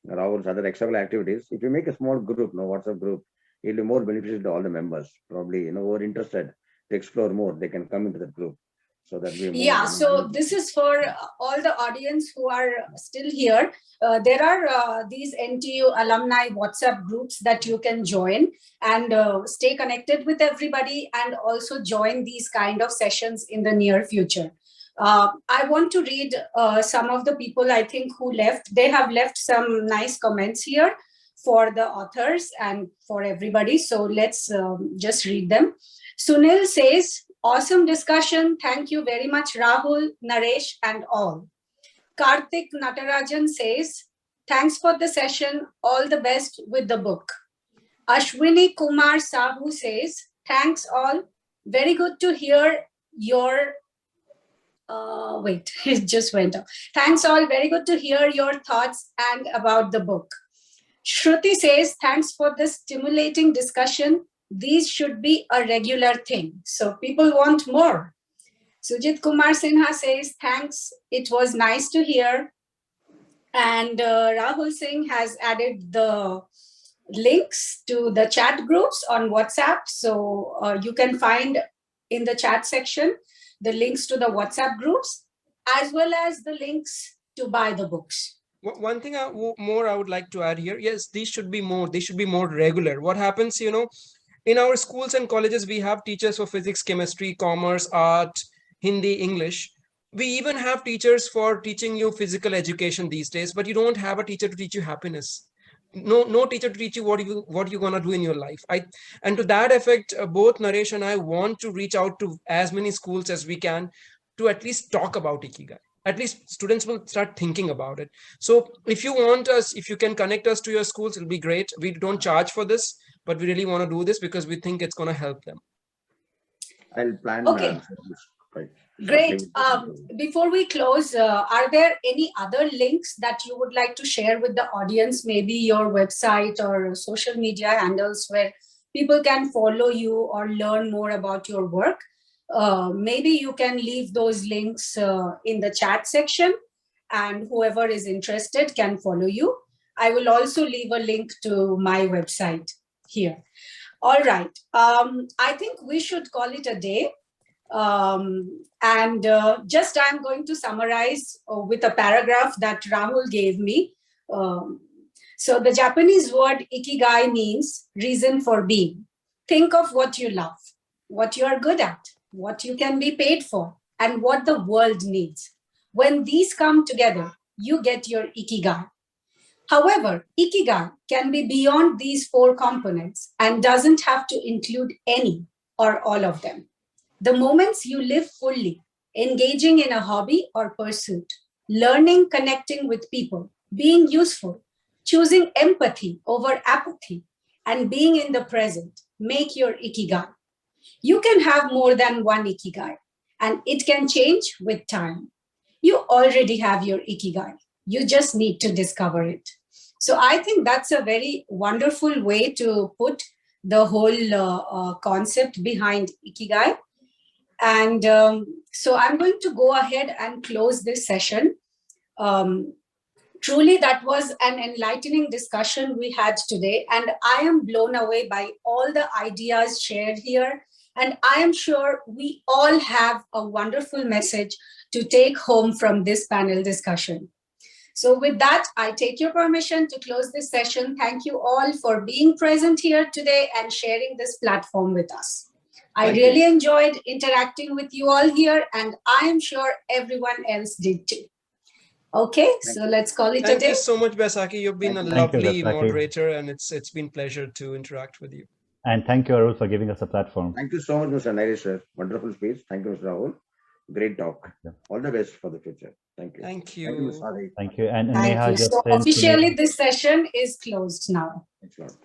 Rahul's other extracurricular activities. If you make a small group, WhatsApp group, it will be more beneficial to all the members. Probably who are interested to explore more, they can come into the group. So that we yeah, so this is for all the audience who are still here. There are these NTU alumni WhatsApp groups that you can join and stay connected with everybody, and also join these kind of sessions in the near future. I want to read some of the people I think who left. They have left some nice comments here for the authors and for everybody. So let's just read them. Sunil says, awesome discussion. Thank you very much, Rahul, Naresh, and all. Karthik Natarajan says, thanks for the session. All the best with the book. Ashwini Kumar Sahu says, thanks all. Very good to hear your... wait, it just went up. Thanks all. Very good to hear your thoughts and about the book. Shruti says, thanks for the stimulating discussion. These should be a regular thing. So people want more. Sujit Kumar Sinha says, thanks. It was nice to hear. And Rahul Singh has added the links to the chat groups on WhatsApp. So you can find in the chat section the links to the WhatsApp groups, as well as the links to buy the books. One thing more I would like to add here. Yes, these should be more. They should be more regular. What happens, in our schools and colleges, we have teachers for physics, chemistry, commerce, art, Hindi, English. We even have teachers for teaching you physical education these days, but you don't have a teacher to teach you happiness. No teacher to teach you what you're gonna do in your life. And to that effect, both Naresh and I want to reach out to as many schools as we can to at least talk about Ikigai. At least students will start thinking about it. So if you want us, if you can connect us to your schools, it'll be great. We don't charge for this, but we really want to do this because we think it's going to help them. I'll plan. Okay. Great. Before we close, are there any other links that you would like to share with the audience? Maybe your website or social media handles where people can follow you or learn more about your work? Maybe you can leave those links in the chat section, and whoever is interested can follow you. I will also leave a link to my website here. All right. I think we should call it a day. I'm going to summarize with a paragraph that Rahul gave me. So the Japanese word Ikigai means reason for being. Think of what you love, what you are good at, what you can be paid for, and what the world needs. When these come together, you get your Ikigai. However, Ikigai can be beyond these 4 components and doesn't have to include any or all of them. The moments you live fully, engaging in a hobby or pursuit, learning, connecting with people, being useful, choosing empathy over apathy, and being in the present, make your Ikigai. You can have more than one Ikigai, and it can change with time. You already have your Ikigai. You just need to discover it. So I think that's a very wonderful way to put the whole concept behind Ikigai. And so I'm going to go ahead and close this session. Truly, that was an enlightening discussion we had today, and I am blown away by all the ideas shared here. And I am sure we all have a wonderful message to take home from this panel discussion. So with that, I take your permission to close this session. Thank you all for being present here today and sharing this platform with us. I really enjoyed interacting with you all here, and I am sure everyone else did too. Okay, so let's call it a day. Thank you so much, Baisakhi. You've been a lovely moderator, and it's been a pleasure to interact with you. And thank you, Arul, for giving us a platform. Thank you so much, Mr. Naresh, sir. Wonderful speech. Thank you, Mr. Rahul. Great talk. All the best for the future. Thank you. Thank you. Thank you, Mr. Hari. Thank you. And Thank Neha you. just So sent to me- officially, this session is closed now. Excellent.